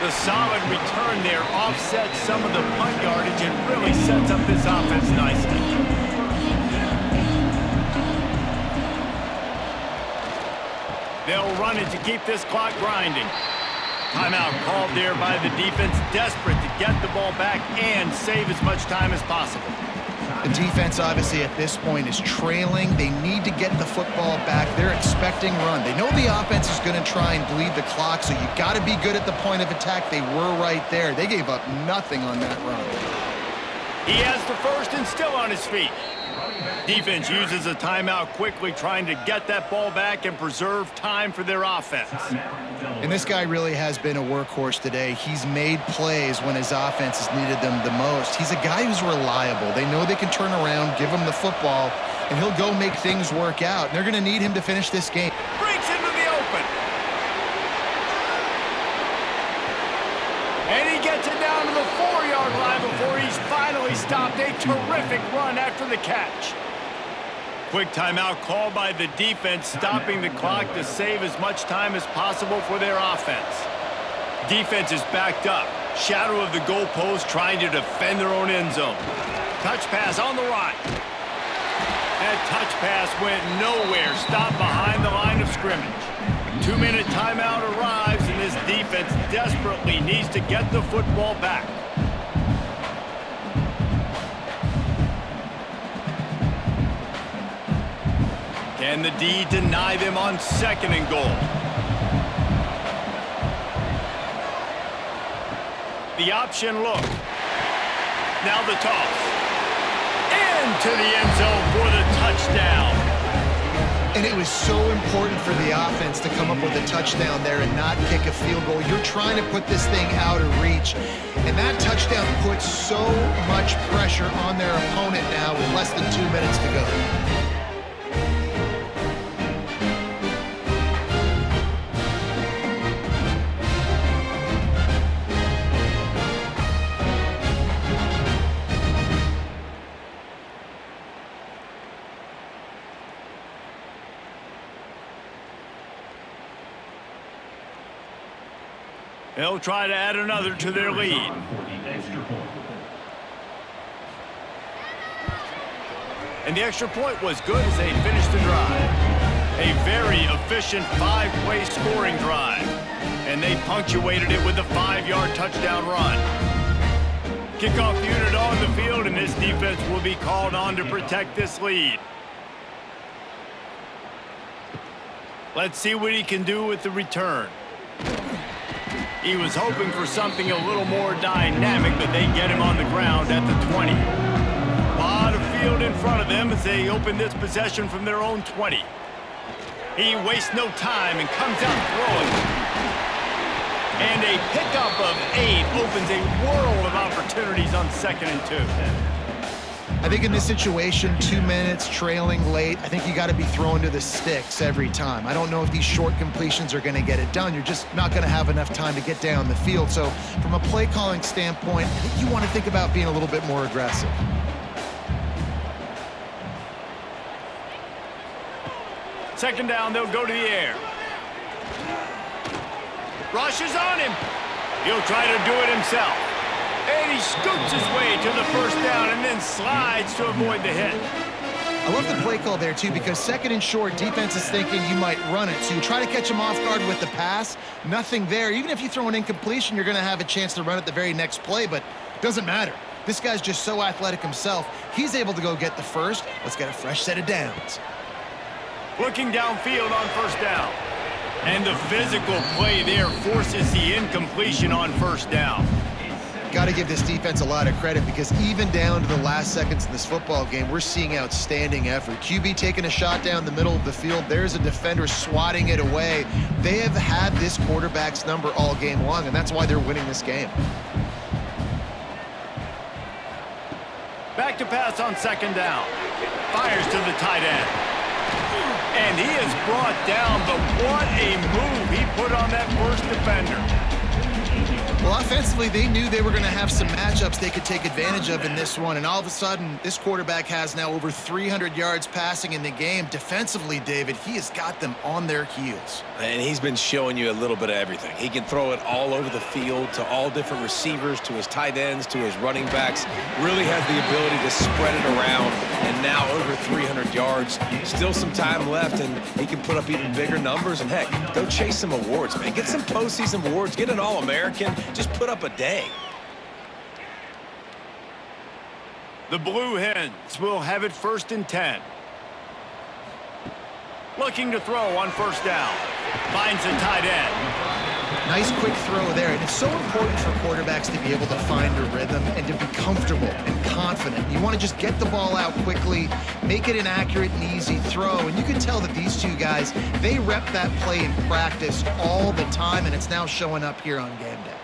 The solid return there offsets some of the punt yardage and really sets up this offense nicely. They'll run it to keep this clock grinding. Timeout called there by the defense, desperate to get the ball back and save as much time as possible. The defense, obviously, at this point is trailing. They need to get the football back. They're expecting run. They know the offense is going to try and bleed the clock, so you got to be good at the point of attack. They were right there. They gave up nothing on that run. He has the first and still on his feet. Defense uses a timeout quickly, trying to get that ball back and preserve time for their offense. And this guy really has been a workhorse today. He's made plays when his offense has needed them the most. He's a guy who's reliable. They know they can turn around, give him the football, and he'll go make things work out. And they're going to need him to finish this game. Breaks into the open. And he gets it down to the 4-yard line before he's finally stopped. A terrific run after the catch. Quick timeout called by the defense, stopping the clock to save as much time as possible for their offense. Defense is backed up. Shadow of the goalpost, trying to defend their own end zone. Touch pass on the right. That touch pass went nowhere, stopped behind the line of scrimmage. 2-minute timeout arrives, and this defense desperately needs to get the football back. Can the D deny them on 2nd and goal? The option look. Now the toss. Into the end zone for the touchdown. And it was so important for the offense to come up with a touchdown there and not kick a field goal. You're trying to put this thing out of reach. And that touchdown puts so much pressure on their opponent now with less than 2 minutes to go. They'll try to add another to their lead. And the extra point was good as they finished the drive. A very efficient 5-play scoring drive. And they punctuated it with a 5-yard touchdown run. Kickoff unit on the field, and this defense will be called on to protect this lead. Let's see what he can do with the return. He was hoping for something a little more dynamic, but they get him on the ground at the 20. A lot of field in front of them as they open this possession from their own 20. He wastes no time and comes out throwing. And a pickup of 8 opens a world of opportunities on 2nd and 2. I think in this situation, 2 minutes, trailing late, I think you got to be throwing to the sticks every time. I don't know if these short completions are going to get it done. You're just not going to have enough time to get down the field. So from a play calling standpoint, I think you want to think about being a little bit more aggressive. Second down, they'll go to the air. Rush is on him. He'll try to do it himself. And he scoots his way to the first down and then slides to avoid the hit. I love the play call there, too, because 2nd and short, defense is thinking you might run it. So you try to catch him off guard with the pass. Nothing there. Even if you throw an incompletion, you're going to have a chance to run it the very next play, but it doesn't matter. This guy's just so athletic himself. He's able to go get the first. Let's get a fresh set of downs. Looking downfield on first down. And the physical play there forces the incompletion on first down. Got to give this defense a lot of credit because even down to the last seconds in this football game, we're seeing outstanding effort. QB taking a shot down the middle of the field. There's a defender swatting it away. They have had this quarterback's number all game long, and that's why they're winning this game. Back to pass on 2nd down. Fires to the tight end. And he is brought down, but what a move he put on that first defender. Well, offensively, they knew they were going to have some matchups they could take advantage of in this one, and all of a sudden, this quarterback has now over 300 yards passing in the game. Defensively, David, he has got them on their heels. And he's been showing you a little bit of everything. He can throw it all over the field to all different receivers, to his tight ends, to his running backs. Really has the ability to spread it around, and now over 300 yards. Still some time left, and he can put up even bigger numbers. And heck, go chase some awards, man. Get some postseason awards. Get an All-American. Just put up a day. The Blue Hens will have it 1st and 10. Looking to throw on 1st down. Finds a tight end. Nice quick throw there, and it's so important for quarterbacks to be able to find a rhythm and to be comfortable and confident. You want to just get the ball out quickly, make it an accurate and easy throw, and you can tell that these two guys, they rep that play in practice all the time, and it's now showing up here on game day.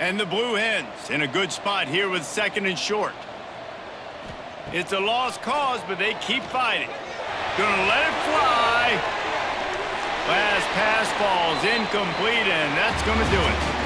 And the Blue Hens in a good spot here with 2nd and short. It's a lost cause, but they keep fighting. Gonna let it fly. Last pass falls incomplete, and that's gonna do it.